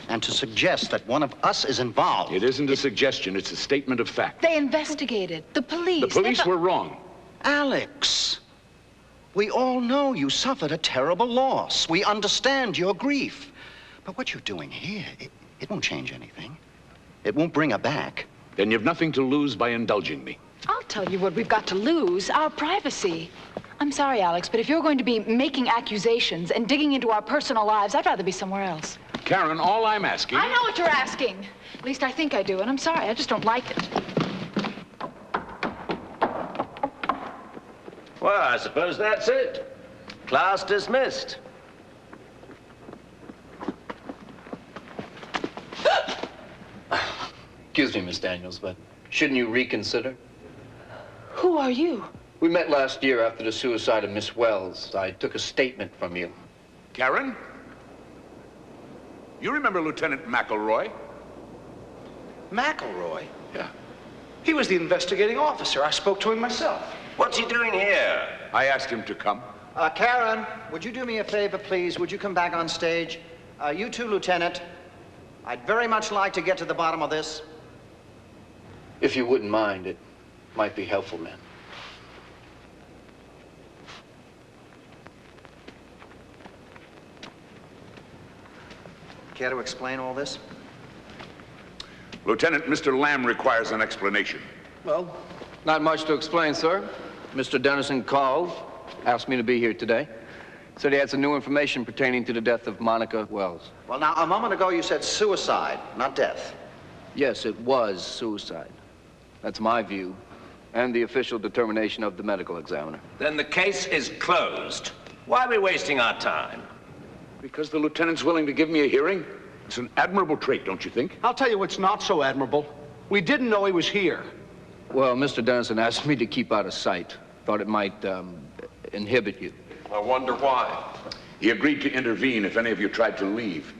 And to suggest that one of us is involved... It isn't a suggestion, it's a statement of fact. They investigated. The police. The police were wrong. Alex, we all know you suffered a terrible loss. We understand your grief. But what you're doing here, it won't change anything. It won't bring her back. Then you've nothing to lose by indulging me. I'll tell you what we've got to lose, our privacy. I'm sorry, Alex, but if you're going to be making accusations and digging into our personal lives, I'd rather be somewhere else. Karen, all I'm asking... I know what you're asking. At least I think I do, and I'm sorry. I just don't like it. Well, I suppose that's it. Class dismissed. Excuse me, Miss Daniels, but shouldn't you reconsider? Who are you? We met last year after the suicide of Miss Wells. I took a statement from you. Karen? You remember Lieutenant McElroy? McElroy? Yeah. He was the investigating officer. I spoke to him myself. What's he doing here? I asked him to come. Karen, would you do me a favor, please? Would you come back on stage? You too, Lieutenant. I'd very much like to get to the bottom of this. If you wouldn't mind, it might be helpful, ma'am. Care to explain all this? Lieutenant, Mr. Lamb requires an explanation. Well, not much to explain, sir. Mr. Dennison called, asked me to be here today. Said he had some new information pertaining to the death of Monica Wells. Well, now, a moment ago you said suicide, not death. Yes, it was suicide. That's my view, and the official determination of the medical examiner. Then the case is closed. Why are we wasting our time? Because the lieutenant's willing to give me a hearing? It's an admirable trait, don't you think? I'll tell you what's not so admirable. We didn't know he was here. Well, Mr. Dennison asked me to keep out of sight. Thought it might inhibit you. I wonder why. He agreed to intervene if any of you tried to leave.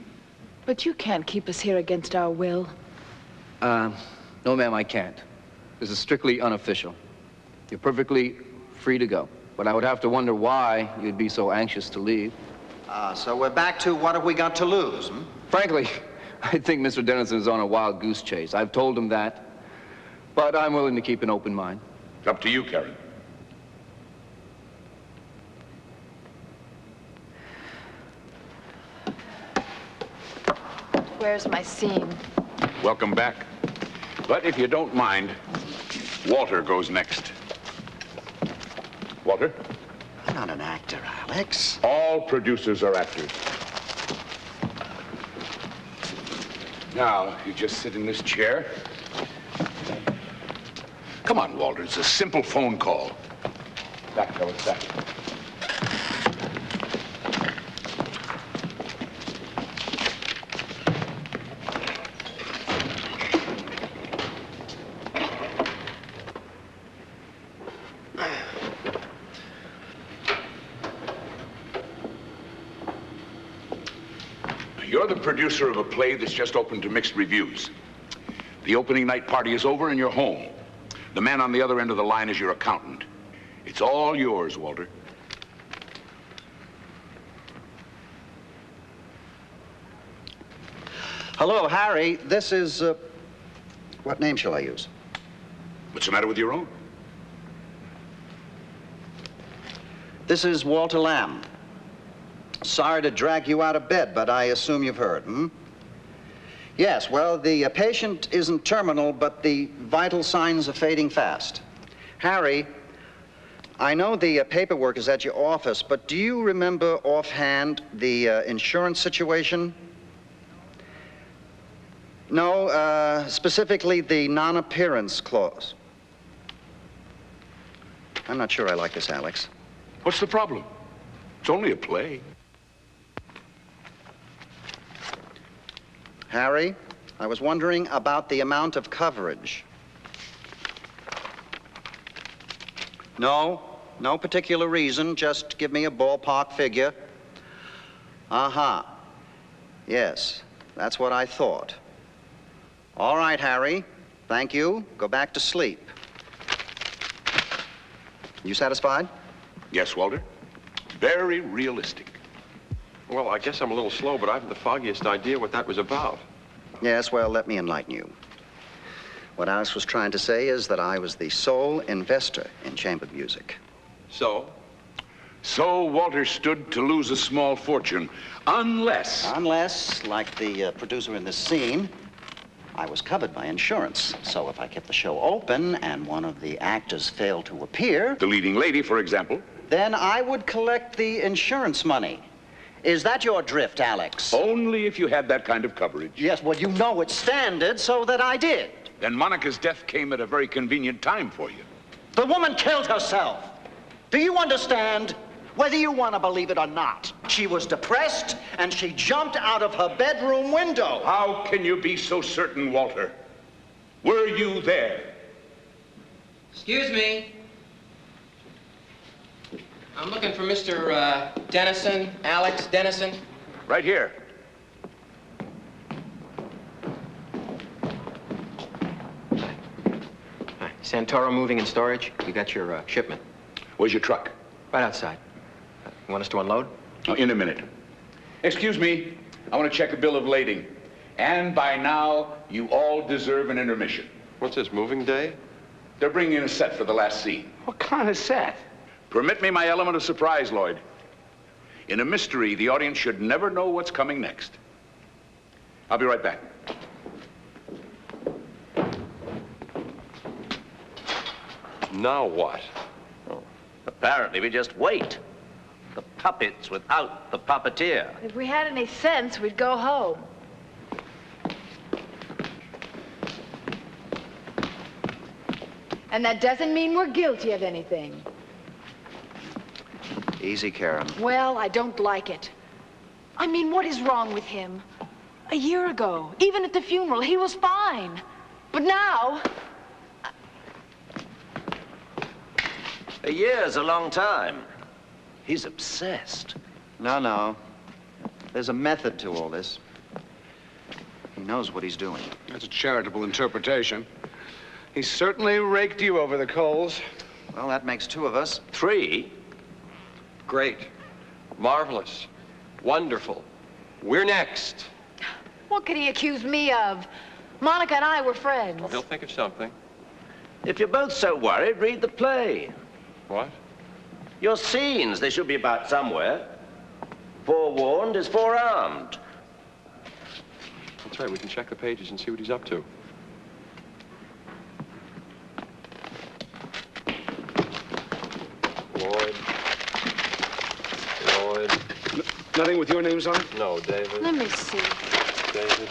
But you can't keep us here against our will. No, ma'am, I can't. This is strictly unofficial. You're perfectly free to go. But I would have to wonder why you'd be so anxious to leave. So we're back to what have we got to lose, hmm? Frankly, I think Mr. Dennison is on a wild goose chase. I've told him that. But I'm willing to keep an open mind. It's up to you, Karen. Where's my scene? Welcome back. But if you don't mind, Walter goes next. Walter? I'm not an actor, Alex. All producers are actors. Now, you just sit in this chair. Come on, Walter, it's a simple phone call. Back, fellas, back. You're the producer of a play that's just opened to mixed reviews. The opening night party is over and you're home. The man on the other end of the line is your accountant. It's all yours, Walter. Hello, Harry. This is, what name shall I use? What's the matter with your own? This is Walter Lamb. Sorry to drag you out of bed, but I assume you've heard, hmm? Yes, well, the patient isn't terminal, but the vital signs are fading fast. Harry, I know the paperwork is at your office, but do you remember offhand the insurance situation? No, specifically the non-appearance clause. I'm not sure I like this, Alex. What's the problem? It's only a play. Harry, I was wondering about the amount of coverage. No particular reason, just give me a ballpark figure. Uh-huh. Yes, that's what I thought. All right, Harry, thank you. Go back to sleep. You satisfied? Yes, Walter. Very realistic. Well, I guess I'm a little slow, but I haven't the foggiest idea what that was about. Yes, well, let me enlighten you. What Alice was trying to say is that I was the sole investor in chamber music. So? So Walter stood to lose a small fortune, unless... Unless, like the producer in this scene, I was covered by insurance. So if I kept the show open and one of the actors failed to appear... The leading lady, for example. Then I would collect the insurance money. Is that your drift, Alex? Only if you had that kind of coverage. Yes, well, you know it's standard, so that I did. Then Monica's death came at a very convenient time for you. The woman killed herself. Do you understand? Whether you want to believe it or not, she was depressed, and she jumped out of her bedroom window. How can you be so certain, Walter? Were you there? Excuse me. I'm looking for Mr. Dennison, Alex Dennison. Right here. Hi. Santoro Moving and Storage. We got your shipment. Where's your truck? Right outside. You want us to unload? Oh, in a minute. Excuse me. I want to check a bill of lading. And by now, you all deserve an intermission. What's this, moving day? They're bringing in a set for the last scene. What kind of set? Permit me my element of surprise, Lloyd. In a mystery, the audience should never know what's coming next. I'll be right back. Now what? Oh, apparently we just wait. The puppets without the puppeteer. If we had any sense, we'd go home. And that doesn't mean we're guilty of anything. Easy, Karen. Well, I don't like it. I mean, what is wrong with him? A year ago, even at the funeral, he was fine. But now... A year's a long time. He's obsessed. No. There's a method to all this. He knows what he's doing. That's a charitable interpretation. He certainly raked you over the coals. Well, that makes two of us. 3? Great. Marvelous. Wonderful. We're next. What could he accuse me of? Monica and I were friends. Well, he'll think of something. If you're both so worried, read the play. What? Your scenes, they should be about somewhere. Forewarned is forearmed. That's right, we can check the pages and see what he's up to. Lloyd. Nothing with your names on it? No, David. Let me see. David.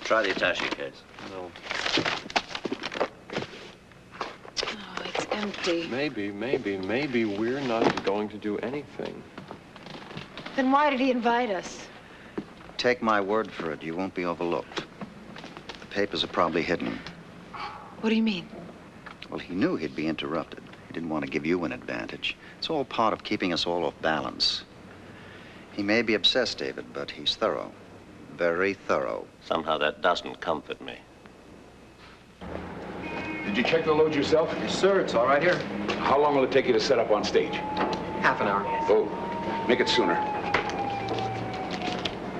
Try the attaché case. No. Oh, it's empty. Maybe we're not going to do anything. Then why did he invite us? Take my word for it, you won't be overlooked. The papers are probably hidden. What do you mean? Well, he knew he'd be interrupted. He didn't want to give you an advantage. It's all part of keeping us all off balance. He may be obsessed, David, but he's thorough. Very thorough. Somehow that doesn't comfort me. Did you check the load yourself? Yes, sir. It's all right here. How long will it take you to set up on stage? Half an hour. Oh, make it sooner.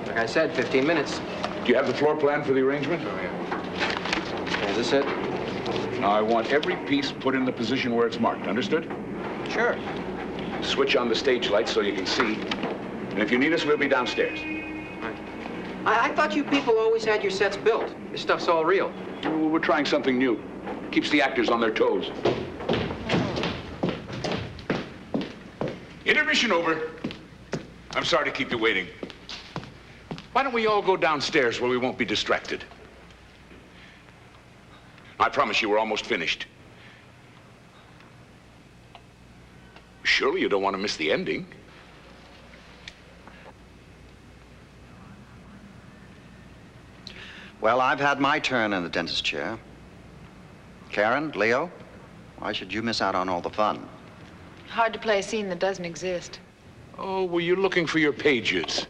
Like I said, 15 minutes. Do you have the floor plan for the arrangement? Oh, yeah. Is this it? Now, I want every piece put in the position where it's marked. Understood? Sure. Switch on the stage lights so you can see. And if you need us, we'll be downstairs. Right. I thought you people always had your sets built. This stuff's all real. Oh, we're trying something new. Keeps the actors on their toes. Intermission over. I'm sorry to keep you waiting. Why don't we all go downstairs where we won't be distracted? I promise you we're almost finished. Surely you don't want to miss the ending. Well, I've had my turn in the dentist chair. Karen, Leo, why should you miss out on all the fun? Hard to play a scene that doesn't exist. Oh, were you looking for your pages?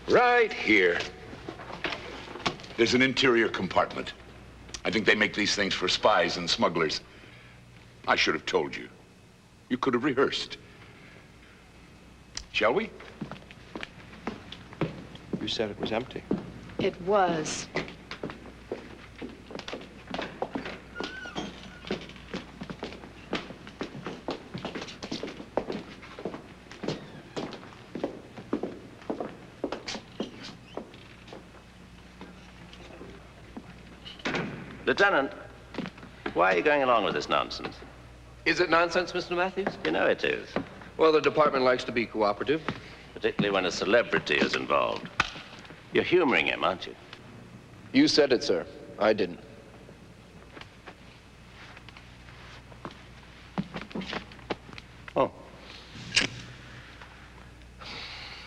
Right here. There's an interior compartment. I think they make these things for spies and smugglers. I should have told you. You could have rehearsed. Shall we? You said it was empty. It was. Lieutenant, Why are you going along with this nonsense? Is it nonsense, Mr. Matthews? You know it is. Well, the department likes to be cooperative. Particularly when a celebrity is involved. You're humoring him, aren't you? You said it, sir. I didn't. Oh.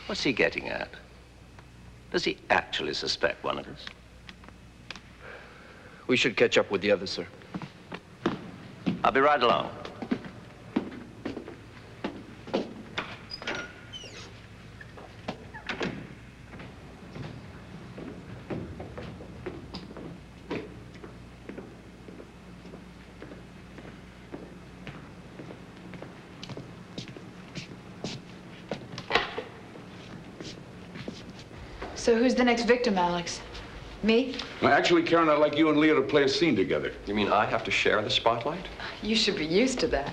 What's he getting at? Does he actually suspect one of us? We should catch up with the others, sir. I'll be right along. So who's the next victim, Alex? Me? Well, actually, Karen, I'd like you and Leah to play a scene together. You mean I have to share the spotlight? You should be used to that.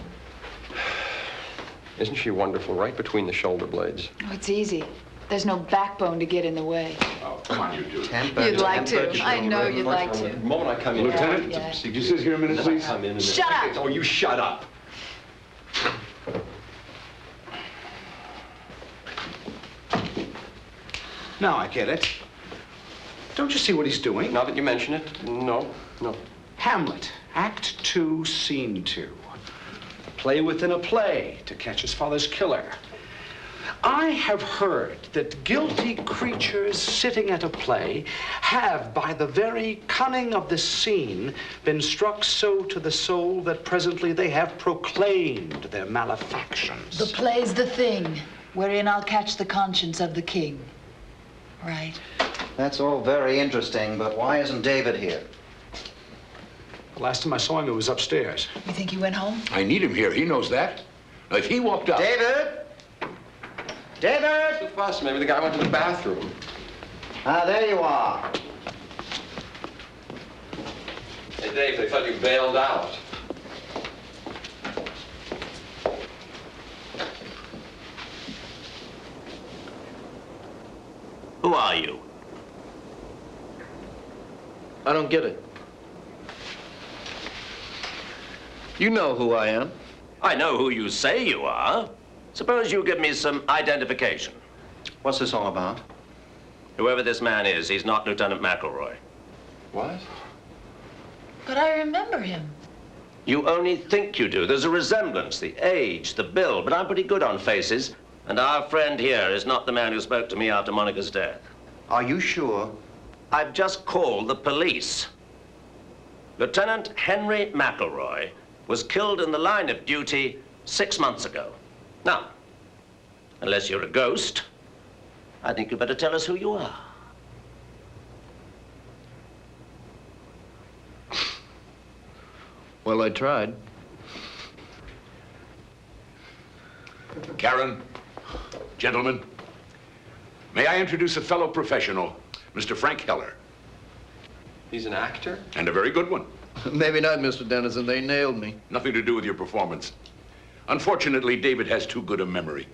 Isn't she wonderful right between the shoulder blades? Oh, it's easy. There's no backbone to get in the way. Oh, come on, you two. You'd like to. I know you'd like to. The moment I come in... Lieutenant, Yeah. could you sit here a minute, please? Shut up! Oh, you shut up. Now I get it. Don't you see what he's doing? Now that you mention it, no. Hamlet, Act 2, Scene 2. A play within a play to catch his father's killer. I have heard that guilty creatures sitting at a play have, by the very cunning of the scene, been struck so to the soul that presently they have proclaimed their malefactions. The play's the thing, wherein I'll catch the conscience of the king. Right. That's all very interesting, but why isn't David here? The last time I saw him, he was upstairs. You think he went home? I need him here. He knows that. Now, if he walked up... David? David? What's the fuss? Maybe the guy went to the bathroom. Ah, there you are. Hey, Dave, they thought you bailed out. Who are you? I don't get it. You know who I am. I know who you say you are. Suppose you give me some identification. What's this all about? Whoever this man is, he's not Lieutenant McElroy. What? But I remember him. You only think you do. There's a resemblance, the age, the build, but I'm pretty good on faces. And our friend here is not the man who spoke to me after Monica's death. Are you sure? I've just called the police. Lieutenant Henry McElroy was killed in the line of duty 6 months ago. Now, unless you're a ghost, I think you better tell us who you are. Well, I tried. Karen, gentlemen, may I introduce a fellow professional, Mr. Frank Heller. He's an actor? And a very good one. Maybe not, Mr. Dennison. They nailed me. Nothing to do with your performance. Unfortunately, David has too good a memory.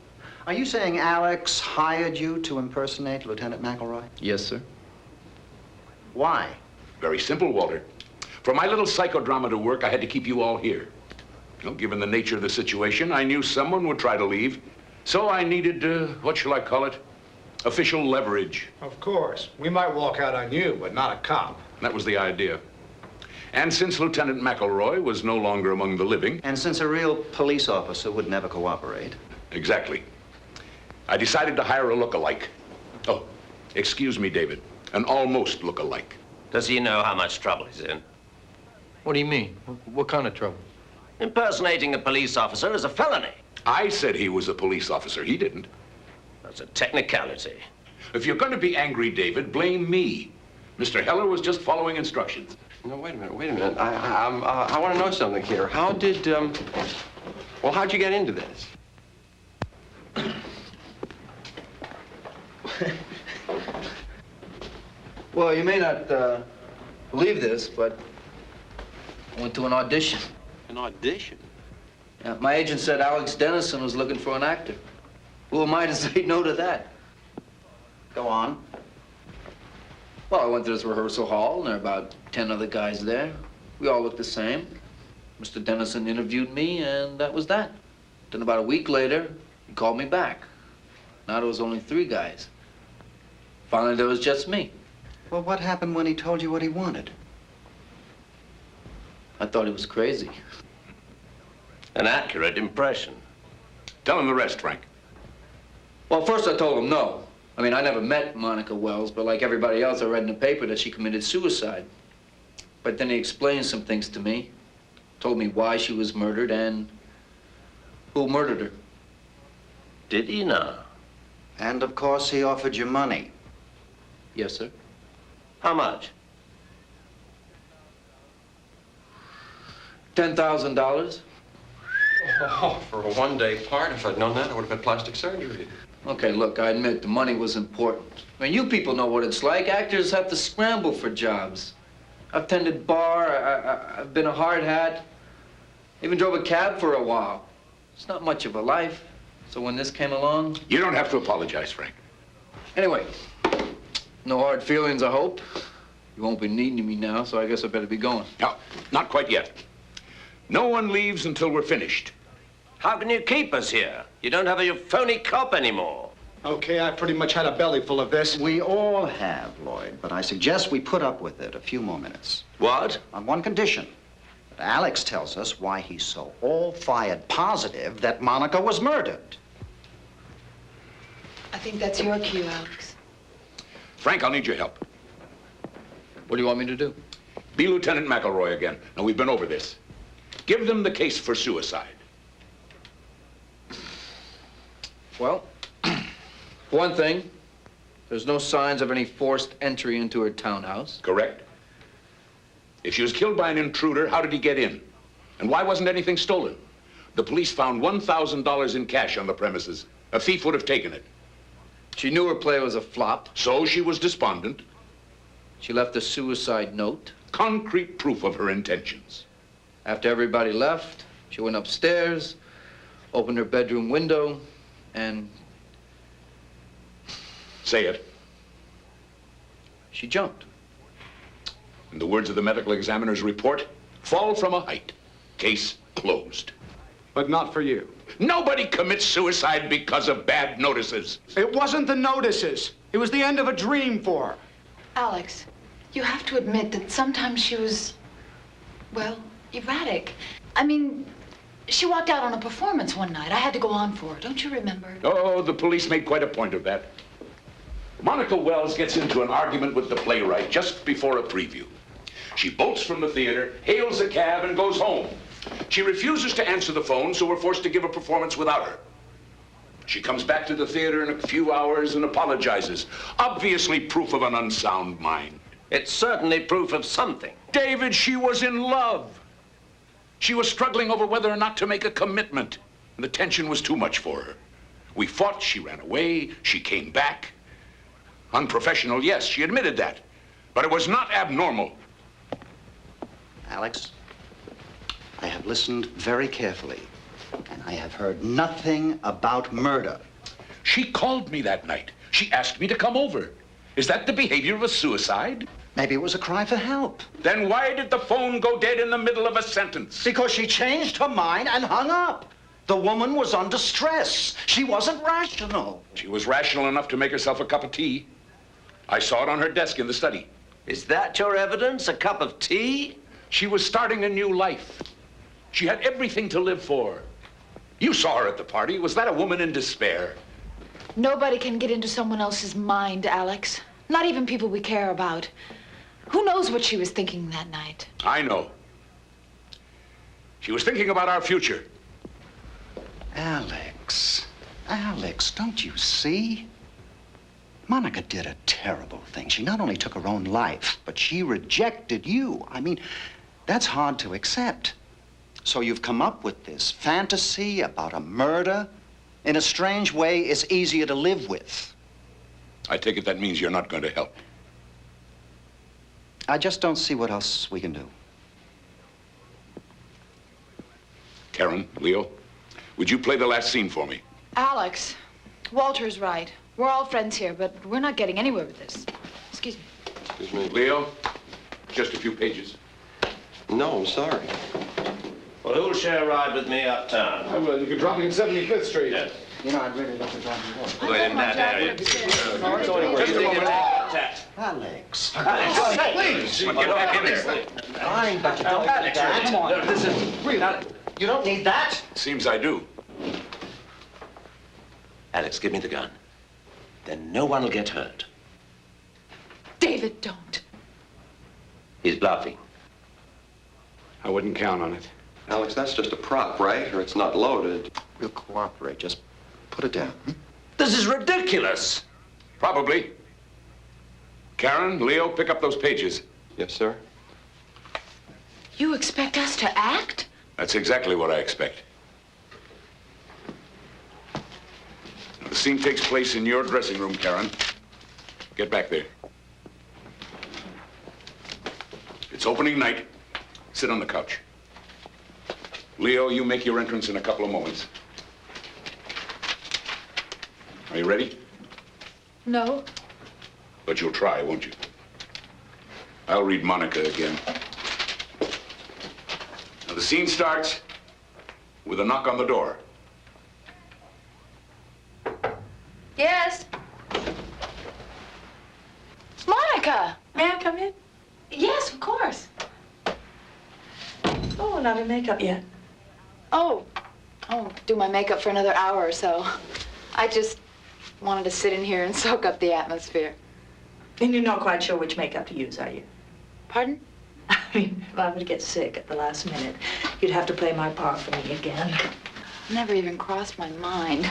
Are you saying Alex hired you to impersonate Lieutenant McElroy? Yes, sir. Why? Very simple, Walter. For my little psychodrama to work, I had to keep you all here. Well, given the nature of the situation, I knew someone would try to leave. So I needed, what shall I call it? Official leverage. Of course. We might walk out on you, but not a cop. That was the idea. And since Lieutenant McElroy was no longer among the living... And since a real police officer would never cooperate. Exactly. I decided to hire a look-alike. Oh, excuse me, David. An almost look-alike. Does he know how much trouble he's in? What do you mean? What kind of trouble? Impersonating a police officer is a felony. I said he was a police officer. He didn't. That's a technicality. If you're going to be angry, David, blame me. Mr. Heller was just following instructions. No, wait a minute. I want to know something here. How did, well, how'd you get into this? Well, you may not believe this, but I went to an audition. An audition? Yeah, my agent said Alex Dennison was looking for an actor. Who am I to say no to that? Go on. Well, I went to this rehearsal hall, and there were about 10 other guys there. We all looked the same. Mr. Dennison interviewed me, and that was that. Then about a week later, he called me back. Now there was only 3 guys. Finally, there was just me. Well, what happened when he told you what he wanted? I thought he was crazy. An accurate impression. Tell him the rest, Frank. Well, first I told him no. I mean, I never met Monica Wells, but like everybody else, I read in the paper that she committed suicide. But then he explained some things to me, told me why she was murdered and who murdered her. Did he now? And of course, he offered you money. Yes, sir. How much? $10,000. Oh, for a one-day part, if I'd known that, I would have had plastic surgery. Okay, look, I admit the money was important. I mean, you people know what it's like. Actors have to scramble for jobs. I've tended bar, I've been a hard hat, even drove a cab for a while. It's not much of a life. So when this came along... You don't have to apologize, Frank. Anyway, no hard feelings, I hope. You won't be needing me now, so I guess I better be going. No, not quite yet. No one leaves until we're finished. How can you keep us here? You don't have a phony cop anymore. Okay, I pretty much had a belly full of this. We all have, Lloyd, but I suggest we put up with it a few more minutes. What? On one condition. That Alex tells us why he's so all-fired positive that Monica was murdered. I think that's your cue, Alex. Frank, I'll need your help. What do you want me to do? Be Lieutenant McElroy again. Now, we've been over this. Give them the case for suicide. Well, for one thing, there's no signs of any forced entry into her townhouse. Correct. If she was killed by an intruder, how did he get in? And why wasn't anything stolen? The police found $1,000 in cash on the premises. A thief would have taken it. She knew her play was a flop. So she was despondent. She left a suicide note. Concrete proof of her intentions. After everybody left, she went upstairs, opened her bedroom window, and... Say it. She jumped. In the words of the medical examiner's report, fall from a height. Case closed. But not for you. Nobody commits suicide because of bad notices. It wasn't the notices. It was the end of a dream for her. Alex, you have to admit that sometimes she was, well, erratic. I mean, she walked out on a performance one night. I had to go on for her. Don't you remember? Oh, the police made quite a point of that. Monica Wells gets into an argument with the playwright just before a preview. She bolts from the theater, hails a cab, and goes home. She refuses to answer the phone, so we're forced to give a performance without her. She comes back to the theater in a few hours and apologizes. Obviously proof of an unsound mind. It's certainly proof of something. David, she was in love. She was struggling over whether or not to make a commitment, and the tension was too much for her. We fought, she ran away, she came back. Unprofessional, yes, she admitted that. But it was not abnormal. Alex, I have listened very carefully, and I have heard nothing about murder. She called me that night. She asked me to come over. Is that the behavior of a suicide? Maybe it was a cry for help. Then why did the phone go dead in the middle of a sentence? Because she changed her mind and hung up. The woman was under stress. She wasn't rational. She was rational enough to make herself a cup of tea. I saw it on her desk in the study. Is that your evidence, a cup of tea? She was starting a new life. She had everything to live for. You saw her at the party. Was that a woman in despair? Nobody can get into someone else's mind, Alex. Not even people we care about. Who knows what she was thinking that night? I know. She was thinking about our future. Alex, don't you see? Monica did a terrible thing. She not only took her own life, but she rejected you. I mean, that's hard to accept. So you've come up with this fantasy about a murder. In a strange way, it's easier to live with. I take it that means you're not going to help. I just don't see what else we can do. Karen, Leo, would you play the last scene for me? Alex, Walter's right. We're all friends here, but we're not getting anywhere with this. Excuse me. Excuse me. Leo, just a few pages. No, I'm sorry. Well, who'll share a ride with me uptown? Oh, well, you can drop me at 75th Street. Yes. You know, I'd really love to drive you home. Wait, in that area. Just a moment. Alex. Please. Get back in there. Fine, but you don't need that. Come on. This is Really? You don't need that. Seems I do. Alex, give me the gun. Then no one will get hurt. David, don't. He's bluffing. I wouldn't count on it. Alex, that's just a prop, right? Or it's not loaded. We'll cooperate. Just put it down. This is ridiculous. Probably. Karen, Leo, pick up those pages. Yes, sir. You expect us to act? That's exactly what I expect. The scene takes place in your dressing room, Karen. Get back there. It's opening night. Sit on the couch. Leo, you make your entrance in a couple of moments. Are you ready? No. But you'll try, won't you? I'll read Monica again. Now, the scene starts with a knock on the door. Yes. Monica! May I come in? Yes, of course. Oh, not in makeup yet. Oh, do my makeup for another hour or so. I just wanted to sit in here and soak up the atmosphere. And you're not quite sure which makeup to use, are you? Pardon? I mean, if I were to get sick at the last minute, you'd have to play my part for me again. Never even crossed my mind.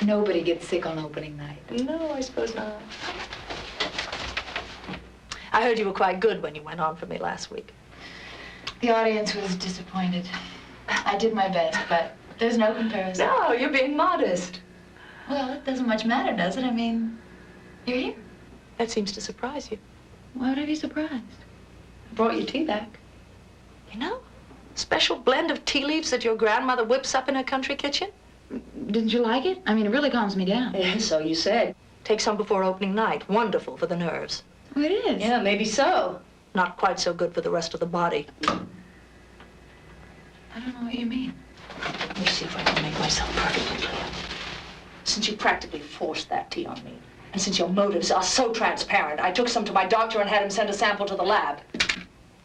Nobody gets sick on opening night. No, I suppose not. I heard you were quite good when you went on for me last week. The audience was disappointed. I did my best, but there's no comparison. No, you're being modest. Well, it doesn't much matter, does it? I mean, you're here. That seems to surprise you. Why would I be surprised? I brought your tea back. You know, special blend of tea leaves that your grandmother whips up in her country kitchen. Didn't you like it? I mean, it really calms me down. Yeah, so you said. Take some before opening night. Wonderful for the nerves. Oh, it is? Yeah, maybe so. Not quite so good for the rest of the body. I don't know what you mean. Let me see if I can make myself perfectly clear. Since you practically forced that tea on me, and since your motives are so transparent, I took some to my doctor and had him send a sample to the lab.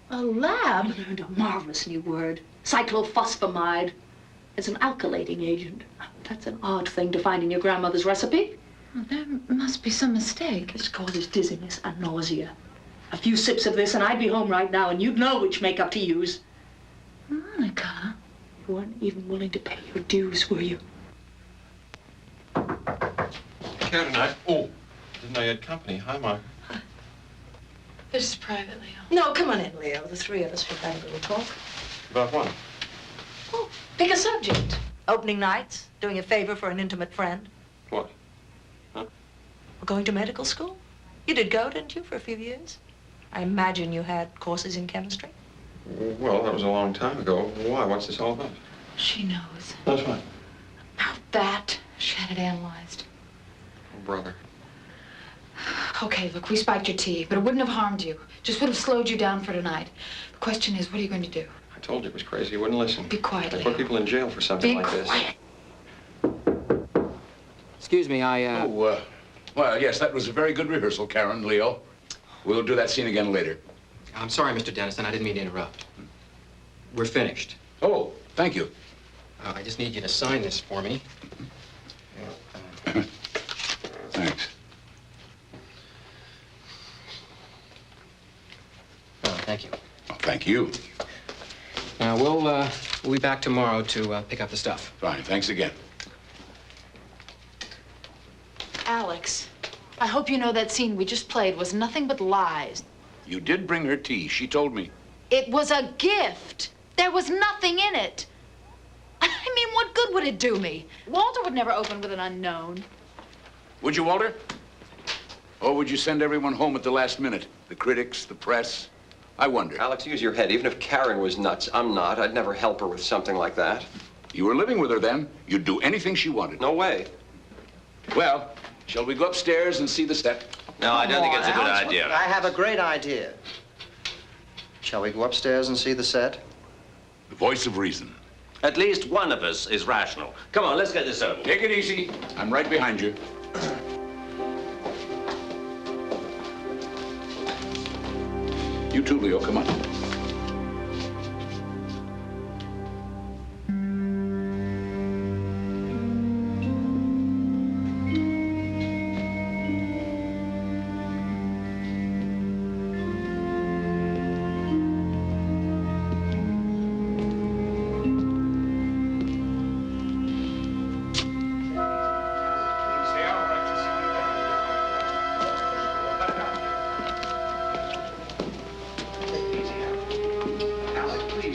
A lab? I learned a marvelous new word. Cyclophosphamide. It's an alkylating agent. That's an odd thing to find in your grandmother's recipe. Well, there must be some mistake. This causes dizziness and nausea. A few sips of this and I'd be home right now and you'd know which makeup to use. Monica. You weren't even willing to pay your dues, were you? Care tonight? Oh, didn't know you had company. Hi, Mark. This is private, Leo. No, come on in, Leo. The three of us should have a little talk. About what? Oh, pick a subject. Opening nights, doing a favor for an intimate friend. What? Huh? Or going to medical school. You did go, didn't you, for a few years? I imagine you had courses in chemistry. Well, that was a long time ago. Why? What's this all about? She knows. That's what? About that. She had it analyzed. Oh, brother. Okay, look, we spiked your tea, but it wouldn't have harmed you. Just would have slowed you down for tonight. The question is, what are you going to do? I told you it was crazy. You wouldn't listen. Be quiet, They Leo. put people in jail for something Be like this. quiet. Excuse me, Well, yes, that was a very good rehearsal, Karen, Leo. We'll do that scene again later. I'm sorry, Mr. Dennison. I didn't mean to interrupt. We're finished. Oh, thank you. I just need you to sign this for me. Thanks. Oh, thank you. Oh, thank you. Now, we'll be back tomorrow to pick up the stuff. Fine, thanks again. Alex, I hope you know that scene we just played was nothing but lies. You did bring her tea. She told me. It was a gift. There was nothing in it. I mean, what good would it do me? Walter would never open with an unknown. Would you, Walter? Or would you send everyone home at the last minute? The critics, the press? I wonder. Alex, use your head. Even if Karen was nuts, I'm not. I'd never help her with something like that. You were living with her then. You'd do anything she wanted. No way. Well, shall we go upstairs and see the set? No, I don't think it's a good idea. I have a great idea. Shall we go upstairs and see the set? The voice of reason. At least one of us is rational. Come on, let's get this over. Take it easy. I'm right behind you. You too, Leo. Come on.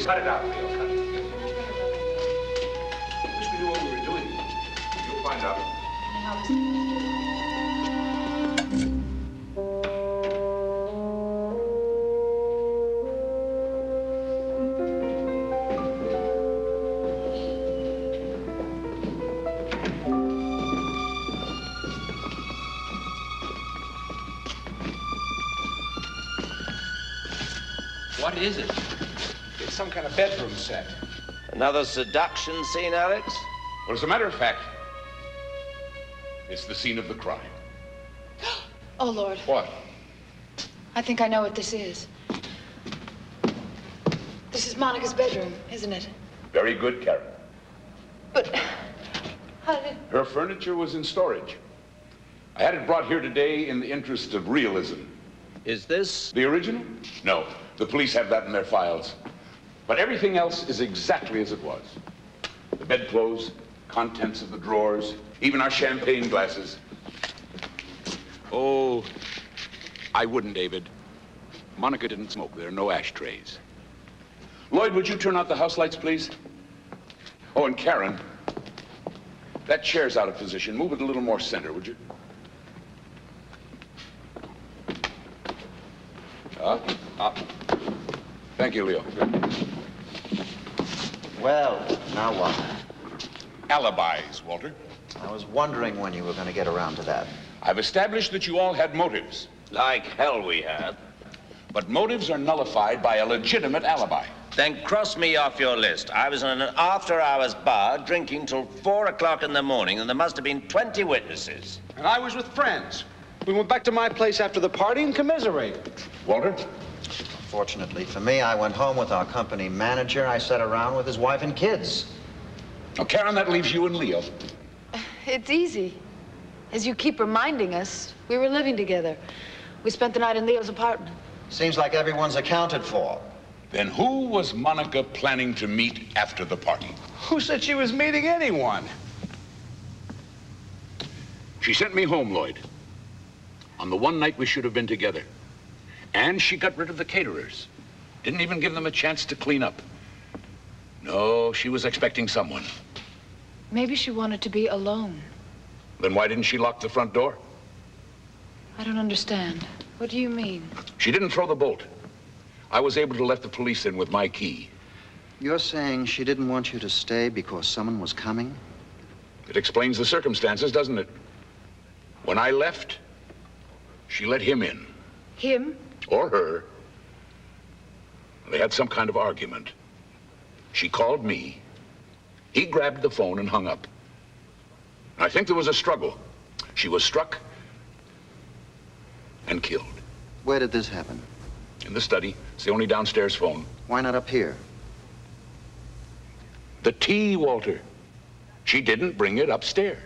Cut it out, Leo. Cut it. Wish we knew what we were doing. You'll find out. What is it? It's some kind of bedroom set. Another seduction scene, Alex? Well, as a matter of fact, it's the scene of the crime. Oh, Lord. What? I think I know what this is. This is Monica's bedroom, isn't it? Very good, Karen. But how did... Her furniture was in storage. I had it brought here today in the interest of realism. Is this... the original? No. The police have that in their files. But everything else is exactly as it was. The bedclothes, contents of the drawers, even our champagne glasses. Oh, I wouldn't, David. Monica didn't smoke. There are no ashtrays. Lloyd, would you turn out the house lights, please? Oh, and Karen, that chair's out of position. Move it a little more center, would you? Up. Thank you, Leo. Well, now what? Alibis, Walter. I was wondering when you were going to get around to that. I've established that you all had motives. Like hell we had. But motives are nullified by a legitimate alibi. Then cross me off your list. I was in an after-hours bar drinking till 4 o'clock in the morning, and there must have been 20 witnesses. And I was with friends. We went back to my place after the party and commiserated. Walter? Fortunately for me, I went home with our company manager. I sat around with his wife and kids. Now, Karen, that leaves you and Leo. It's easy. As you keep reminding us, we were living together. We spent the night in Leo's apartment. Seems like everyone's accounted for. Then who was Monica planning to meet after the party? Who said she was meeting anyone? She sent me home, Lloyd, on the one night we should have been together. And she got rid of the caterers. Didn't even give them a chance to clean up. No, she was expecting someone. Maybe she wanted to be alone. Then why didn't she lock the front door? I don't understand. What do you mean? She didn't throw the bolt. I was able to let the police in with my key. You're saying she didn't want you to stay because someone was coming? It explains the circumstances, doesn't it? When I left, she let him in. Him? Or her. They had some kind of argument. She called me. He grabbed the phone and hung up. I think there was a struggle. She was struck and killed. Where did this happen? In the study. It's the only downstairs phone. Why not up here? The tea, Walter. She didn't bring it upstairs.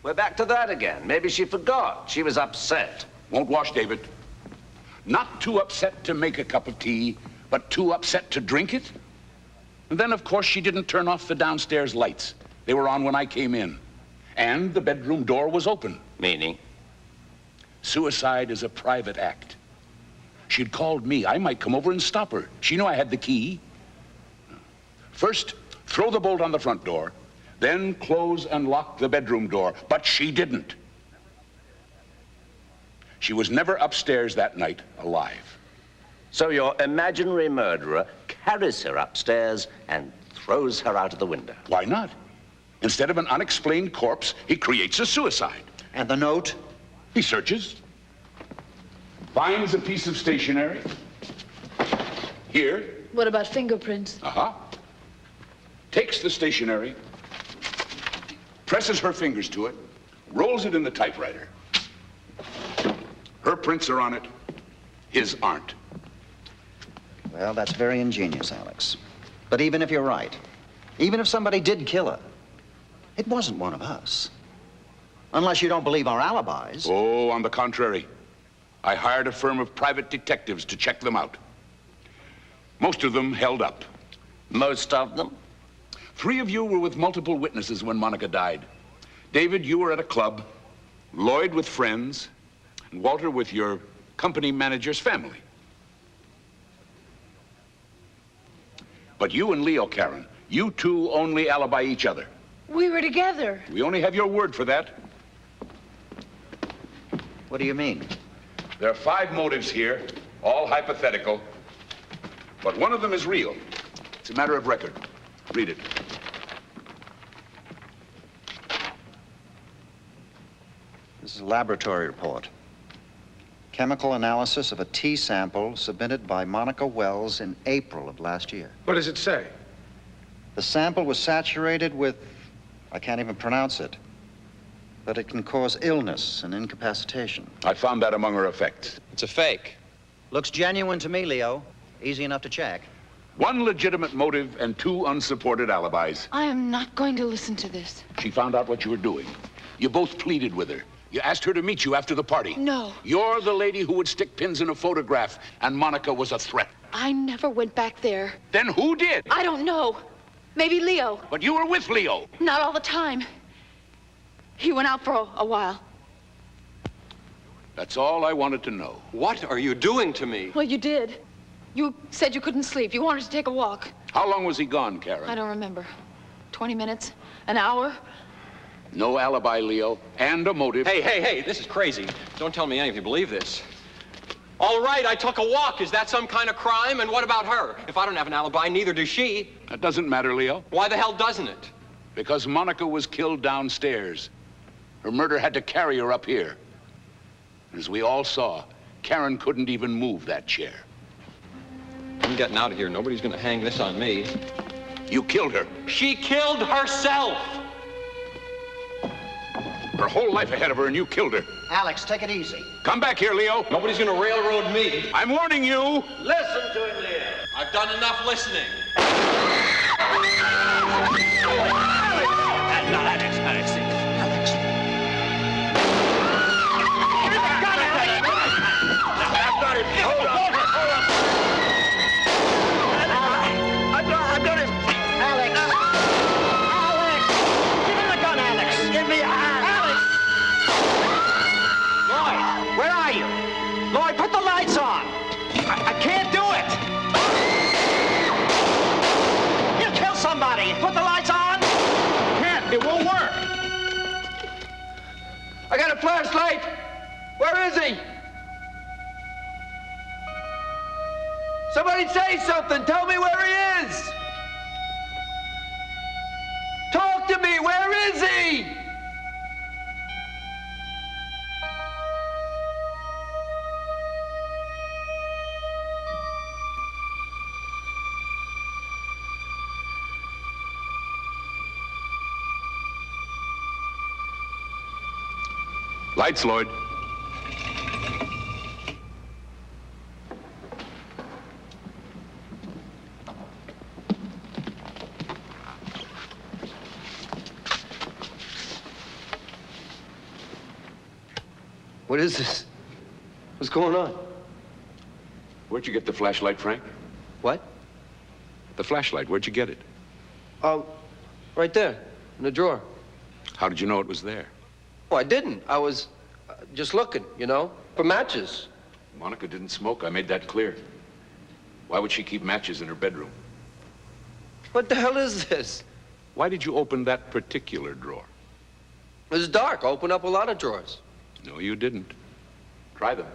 We're back to that again. Maybe she forgot. She was upset. Won't wash, David. Not too upset to make a cup of tea, but too upset to drink it? And then, of course, she didn't turn off the downstairs lights. They were on when I came in. And the bedroom door was open. Meaning? Suicide is a private act. She'd called me. I might come over and stop her. She knew I had the key. First, throw the bolt on the front door, then close and lock the bedroom door. But she didn't. She was never upstairs that night alive. So your imaginary murderer carries her upstairs and throws her out of the window. Why not? Instead of an unexplained corpse, he creates a suicide. And the note? He searches, finds a piece of stationery, Here. What about fingerprints? Uh-huh. Takes the stationery, presses her fingers to it, rolls it in the typewriter. Her prints are on it, his aren't. Well, that's very ingenious, Alex. But even if you're right, even if somebody did kill her, it wasn't one of us. Unless you don't believe our alibis. Oh, on the contrary. I hired a firm of private detectives to check them out. Most of them held up. Most of them? 3 of you were with multiple witnesses when Monica died. David, you were at a club. Lloyd with friends. And Walter with your company manager's family. But you and Leo, Karen, you two only alibi each other. We were together. We only have your word for that. What do you mean? There are 5 motives here, all hypothetical. But one of them is real. It's a matter of record. Read it. This is a laboratory report. Chemical analysis of a tea sample submitted by Monica Wells in April of last year. What does it say? The sample was saturated with, I can't even pronounce it, but it can cause illness and incapacitation. I found that among her effects. It's a fake. Looks genuine to me, Leo. Easy enough to check. 1 legitimate motive and 2 unsupported alibis. I am not going to listen to this. She found out what you were doing. You both pleaded with her. You asked her to meet you after the party. No. You're the lady who would stick pins in a photograph, and Monica was a threat. I never went back there. Then who did? I don't know. Maybe Leo. But you were with Leo. Not all the time. He went out for a while. That's all I wanted to know. What are you doing to me? Well, you did. You said you couldn't sleep. You wanted to take a walk. How long was he gone, Karen? I don't remember. 20 minutes? An hour? No alibi, Leo, and a motive. Hey, this is crazy. Don't tell me any of you believe this. All right, I took a walk. Is that some kind of crime? And what about her? If I don't have an alibi, neither does she. That doesn't matter, Leo. Why the hell doesn't it? Because Monica was killed downstairs. Her murder had to carry her up here. As we all saw, Karen couldn't even move that chair. I'm getting out of here. Nobody's gonna hang this on me. You killed her. She killed herself! Her whole life ahead of her, and you killed her. Alex, take it easy. Come back here, Leo. Nobody's gonna railroad me. I'm warning you. Listen to him, Leo. I've done enough listening. Lloyd, put the lights on. I can't do it. He'll kill somebody. Put the lights on. Can't. It won't work. I got a flashlight. Where is he? Somebody say something. Tell me where he is. Talk to me. Where is he? Lights, Lloyd. What is this? What's going on? Where'd you get the flashlight, Frank? What? The flashlight, where'd you get it? Oh, right there, in the drawer. How did you know it was there? Oh, I didn't. I was just looking, you know, for matches. Monica didn't smoke. I made that clear. Why would she keep matches in her bedroom? What the hell is this? Why did you open that particular drawer? It was dark. I opened up a lot of drawers. No, you didn't. Try them.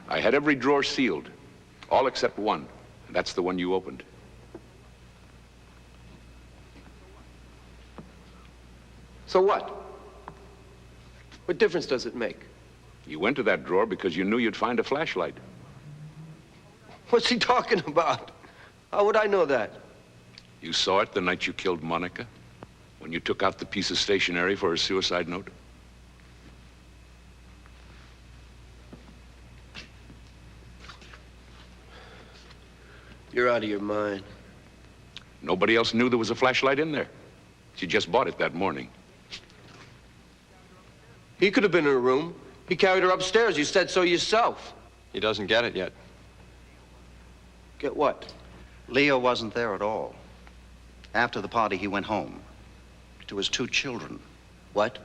I had every drawer sealed, all except one. And that's the one you opened. So what? What difference does it make? You went to that drawer because you knew you'd find a flashlight. What's he talking about? How would I know that? You saw it the night you killed Monica, when you took out the piece of stationery for her suicide note? You're out of your mind. Nobody else knew there was a flashlight in there. She just bought it that morning. He could have been in her room. He carried her upstairs. You said so yourself. He doesn't get it yet. Get what? Leo wasn't there at all. After the party, he went home to his 2 children. What?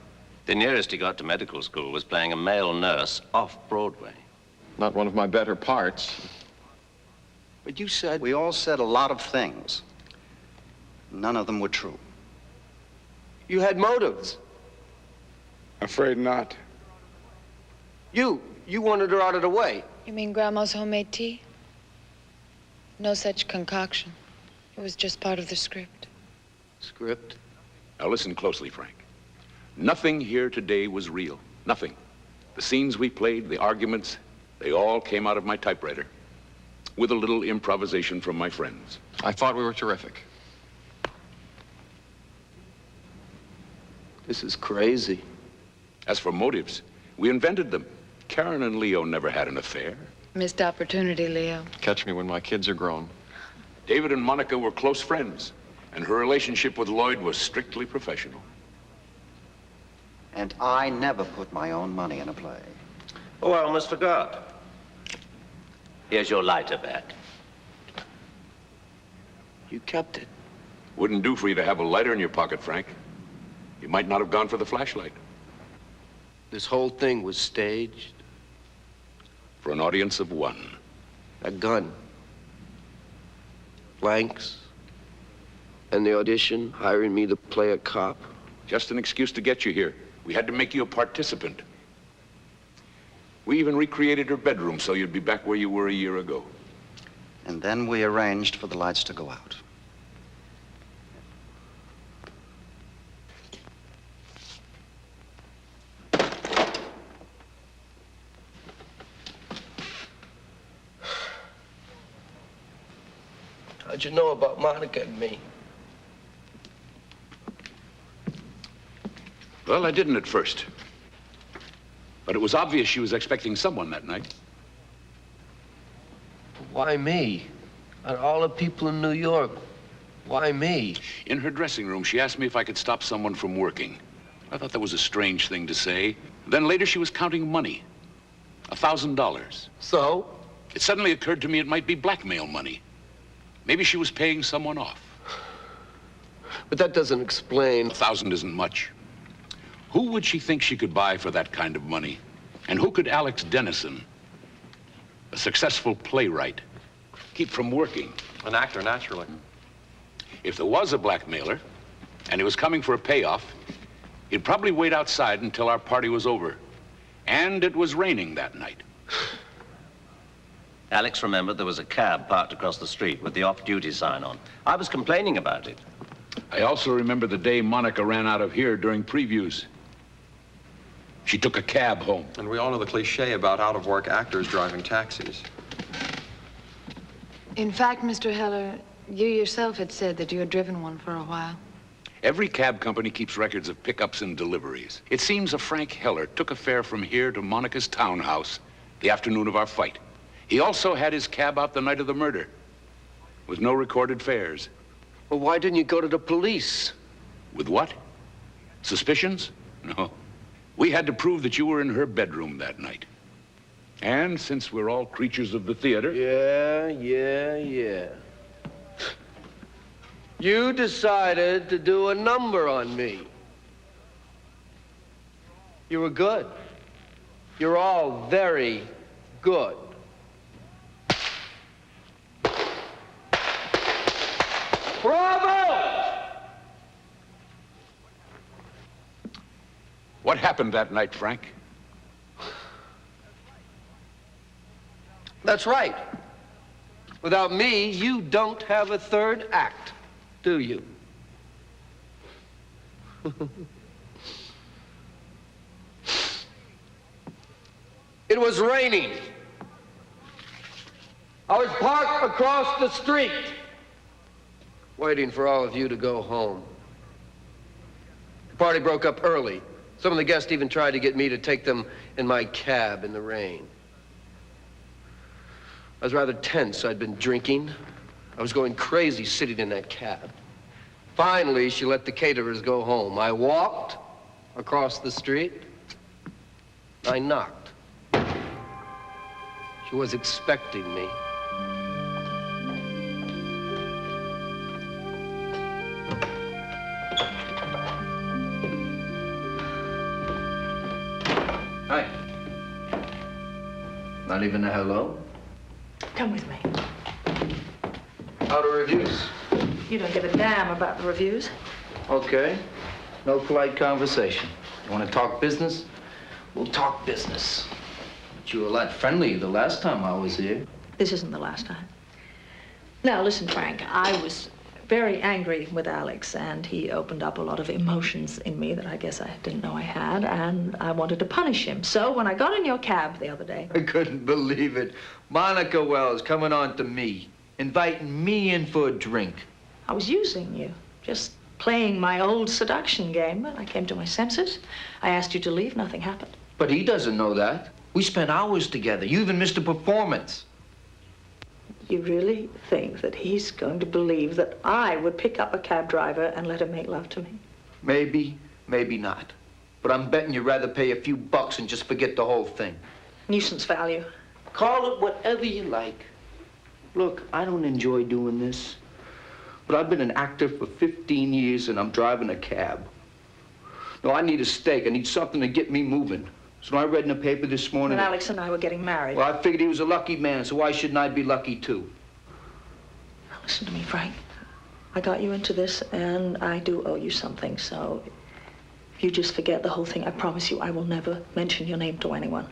The nearest he got to medical school was playing a male nurse off Broadway. Not one of my better parts. But you said... We all said a lot of things. None of them were true. You had motives. Afraid not. You wanted her out of the way. You mean Grandma's homemade tea? No such concoction. It was just part of the script. Script? Now listen closely, Frank. Nothing here today was real. Nothing. The scenes we played, the arguments, they all came out of my typewriter with a little improvisation from my friends. I thought we were terrific. This is crazy. As for motives, we invented them. Karen and Leo never had an affair. Missed opportunity, Leo. Catch me when my kids are grown. David and Monica were close friends, and her relationship with Lloyd was strictly professional. And I never put my own money in a play. Oh, I almost forgot. Here's your lighter back. You kept it. Wouldn't do for you to have a lighter in your pocket, Frank. You might not have gone for the flashlight. This whole thing was staged? For an audience of 1. A gun. Blanks. And the audition, hiring me to play a cop. Just an excuse to get you here. We had to make you a participant. We even recreated her bedroom so you'd be back where you were a year ago. And then we arranged for the lights to go out. How'd you know about Monica and me? Well, I didn't at first. But it was obvious she was expecting someone that night. Why me? Out of all the people in New York, why me? In her dressing room, she asked me if I could stop someone from working. I thought that was a strange thing to say. Then later she was counting money. $1,000. So? It suddenly occurred to me it might be blackmail money. Maybe she was paying someone off. But that doesn't explain... 1,000 isn't much. Who would she think she could buy for that kind of money? And who could Alex Dennison, a successful playwright, keep from working? An actor, naturally. If there was a blackmailer, and he was coming for a payoff, he'd probably wait outside until our party was over. And it was raining that night. Alex remembered there was a cab parked across the street with the off-duty sign on. I was complaining about it. I also remember the day Monica ran out of here during previews. She took a cab home. And we all know the cliche about out-of-work actors driving taxis. In fact, Mr. Heller, you yourself had said that you had driven one for a while. Every cab company keeps records of pickups and deliveries. It seems a Frank Heller took a fare from here to Monica's townhouse the afternoon of our fight. He also had his cab out the night of the murder, with no recorded fares. Well, why didn't you go to the police? With what? Suspicions? No. We had to prove that you were in her bedroom that night. And since we're all creatures of the theater... Yeah. You decided to do a number on me. You were good. You're all very good. Bravo! What happened that night, Frank? That's right. Without me, you don't have a third act, do you? It was raining. I was parked across the street, waiting for all of you to go home. The party broke up early. Some of the guests even tried to get me to take them in my cab in the rain. I was rather tense. I'd been drinking. I was going crazy sitting in that cab. Finally, she let the caterers go home. I walked across the street. I knocked. She was expecting me. Hi. Not even a hello? Come with me. How are the reviews? You don't give a damn about the reviews. Okay. No polite conversation. You want to talk business? We'll talk business. But you were a lot friendlier the last time I was here. This isn't the last time. Now, listen, Frank, I was very angry with Alex, and he opened up a lot of emotions in me that I guess I didn't know I had, and I wanted to punish him. So when I got in your cab the other day... I couldn't believe it. Monica Wells coming on to me, inviting me in for a drink. I was using you, just playing my old seduction game. But I came to my senses. I asked you to leave, nothing happened. But he doesn't know that. We spent hours together. You even missed a performance. You really think that he's going to believe that I would pick up a cab driver and let him make love to me? Maybe, maybe not. But I'm betting you'd rather pay a few bucks and just forget the whole thing. Nuisance value. Call it whatever you like. Look, I don't enjoy doing this, but I've been an actor for 15 years and I'm driving a cab. No, I need a steak. I need something to get me moving. So I read in the paper this morning... When Alex and I were getting married. Well, I figured he was a lucky man, so why shouldn't I be lucky too? Now, listen to me, Frank. I got you into this, and I do owe you something, so if you just forget the whole thing, I promise you I will never mention your name to anyone.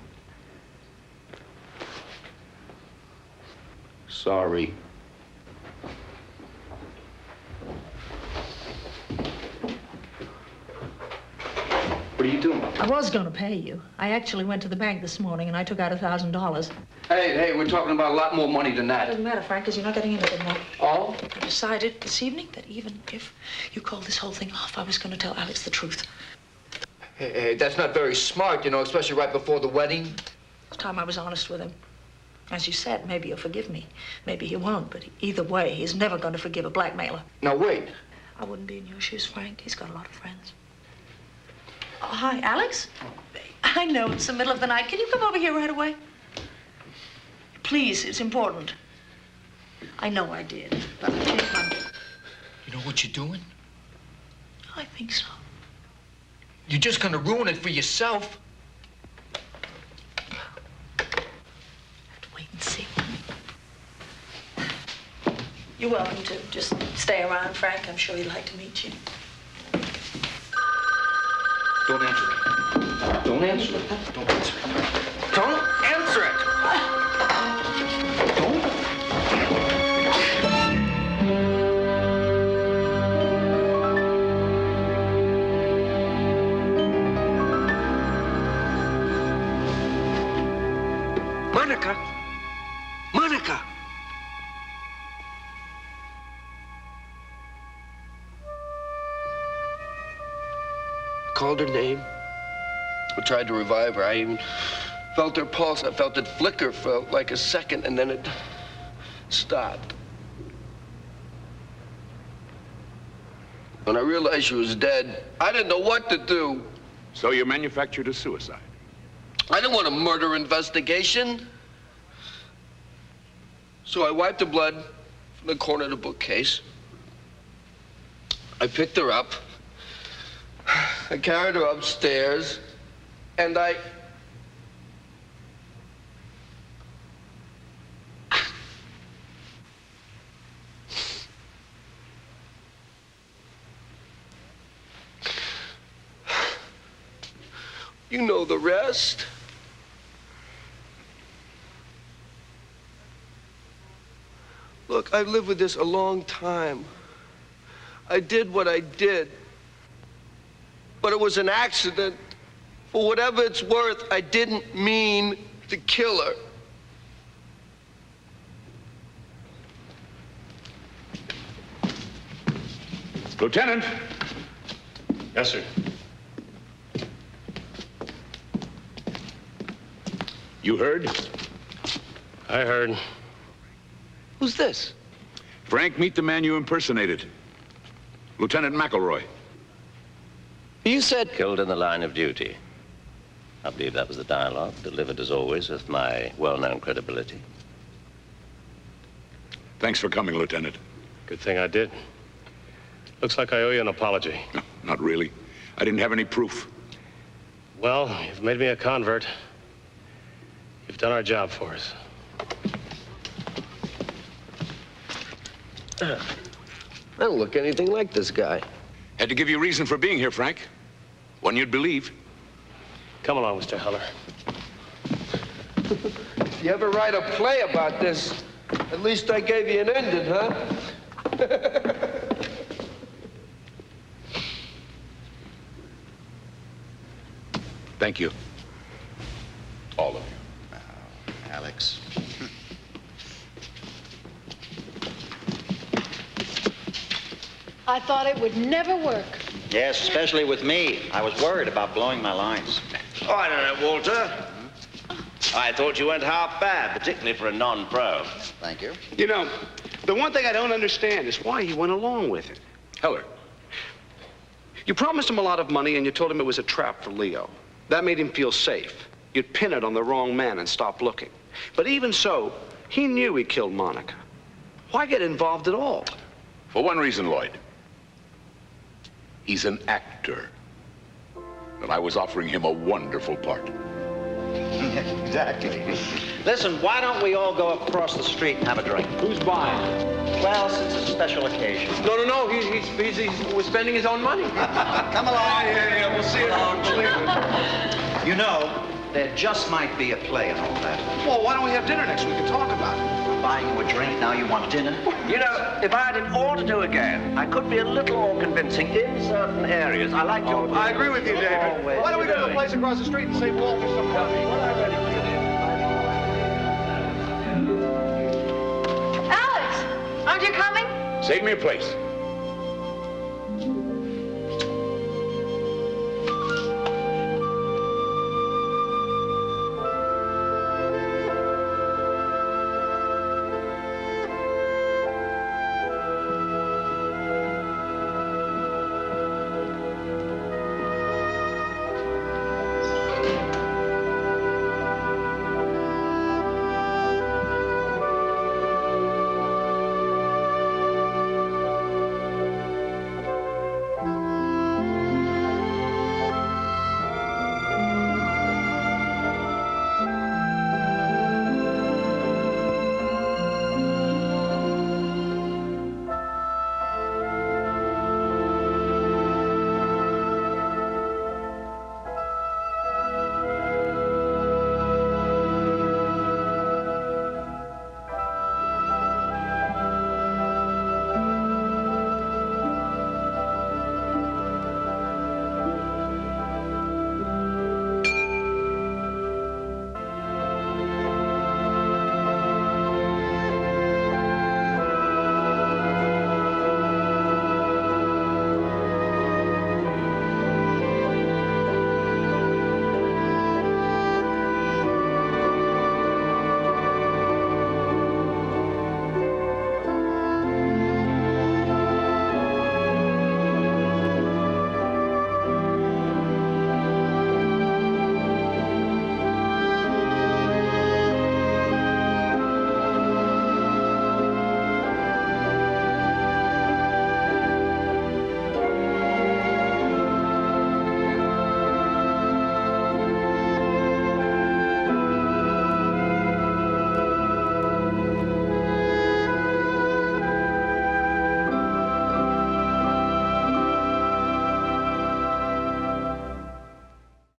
Sorry. What are you doing? I was going to pay you. I actually went to the bank this morning, and I took out $1,000. Hey, we're talking about a lot more money than that. Doesn't matter, Frank, because you're not getting anything more. Oh? I decided this evening that even if you called this whole thing off, I was going to tell Alex the truth. Hey, that's not very smart, you know, especially right before the wedding. It's time I was honest with him. As you said, maybe he'll forgive me. Maybe he won't, but either way, he's never going to forgive a blackmailer. Now, wait. I wouldn't be in your shoes, Frank. He's got a lot of friends. Oh, hi, Alex? I know it's the middle of the night. Can you come over here right away? Please, it's important. I know I did, but I can't come. You know what you're doing? I think so. You're just gonna ruin it for yourself. Wait and see. You're welcome to just stay around, Frank. I'm sure he'd like to meet you. Don't answer it. Don't answer it. Don't answer it. Don't answer it! Don't. Monica! Monica! Called her name. I tried to revive her. I even felt her pulse. I felt it flicker for like a second, and then it stopped. When I realized she was dead, I didn't know what to do. So you manufactured a suicide? I didn't want a murder investigation. So I wiped the blood from the corner of the bookcase. I picked her up. I carried her upstairs, and I... You know the rest. I've lived with this a long time. I did what I did. But it was an accident. For whatever it's worth, I didn't mean to kill her. Lieutenant! Yes, sir. You heard? I heard. Who's this? Frank, meet the man you impersonated. Lieutenant McElroy. You said... Killed in the line of duty. I believe that was the dialogue, delivered as always with my well-known credibility. Thanks for coming, Lieutenant. Good thing I did. Looks like I owe you an apology. No, not really. I didn't have any proof. Well, you've made me a convert. You've done our job for us. I don't look anything like this guy. Had to give you a reason for being here, Frank. One you'd believe. Come along, Mr. Heller. You ever write a play about this? At least I gave you an ending, huh? Thank you. All of you. Alex. I thought it would never work. Yes, especially with me. I was worried about blowing my lines. Oh, I don't know, Walter. I thought you went half bad, particularly for a non-pro. Thank you. You know, the one thing I don't understand is why he went along with it. Heller. You promised him a lot of money and you told him it was a trap for Leo. That made him feel safe. You'd pin it on the wrong man and stop looking. But even so, he knew he killed Monica. Why get involved at all? For one reason, Lloyd. He's an actor. And I was offering him a wonderful part. Exactly. Listen, why don't we all go across the street and have a drink? Who's buying? Well, since it's a special occasion. No, he's spending his own money. Come along. Yeah, we'll see you around Cleveland. You know, there just might be a play and all that. Well, why don't we have dinner next week and talk about it? I'm buying you a drink, now you want dinner? You know, if I had it all to do again, I could be a little more convincing in certain areas. I like your... I agree with you, David. Why don't we go to the place across the street and save Walter some money? Alex, aren't you coming? Save me a place.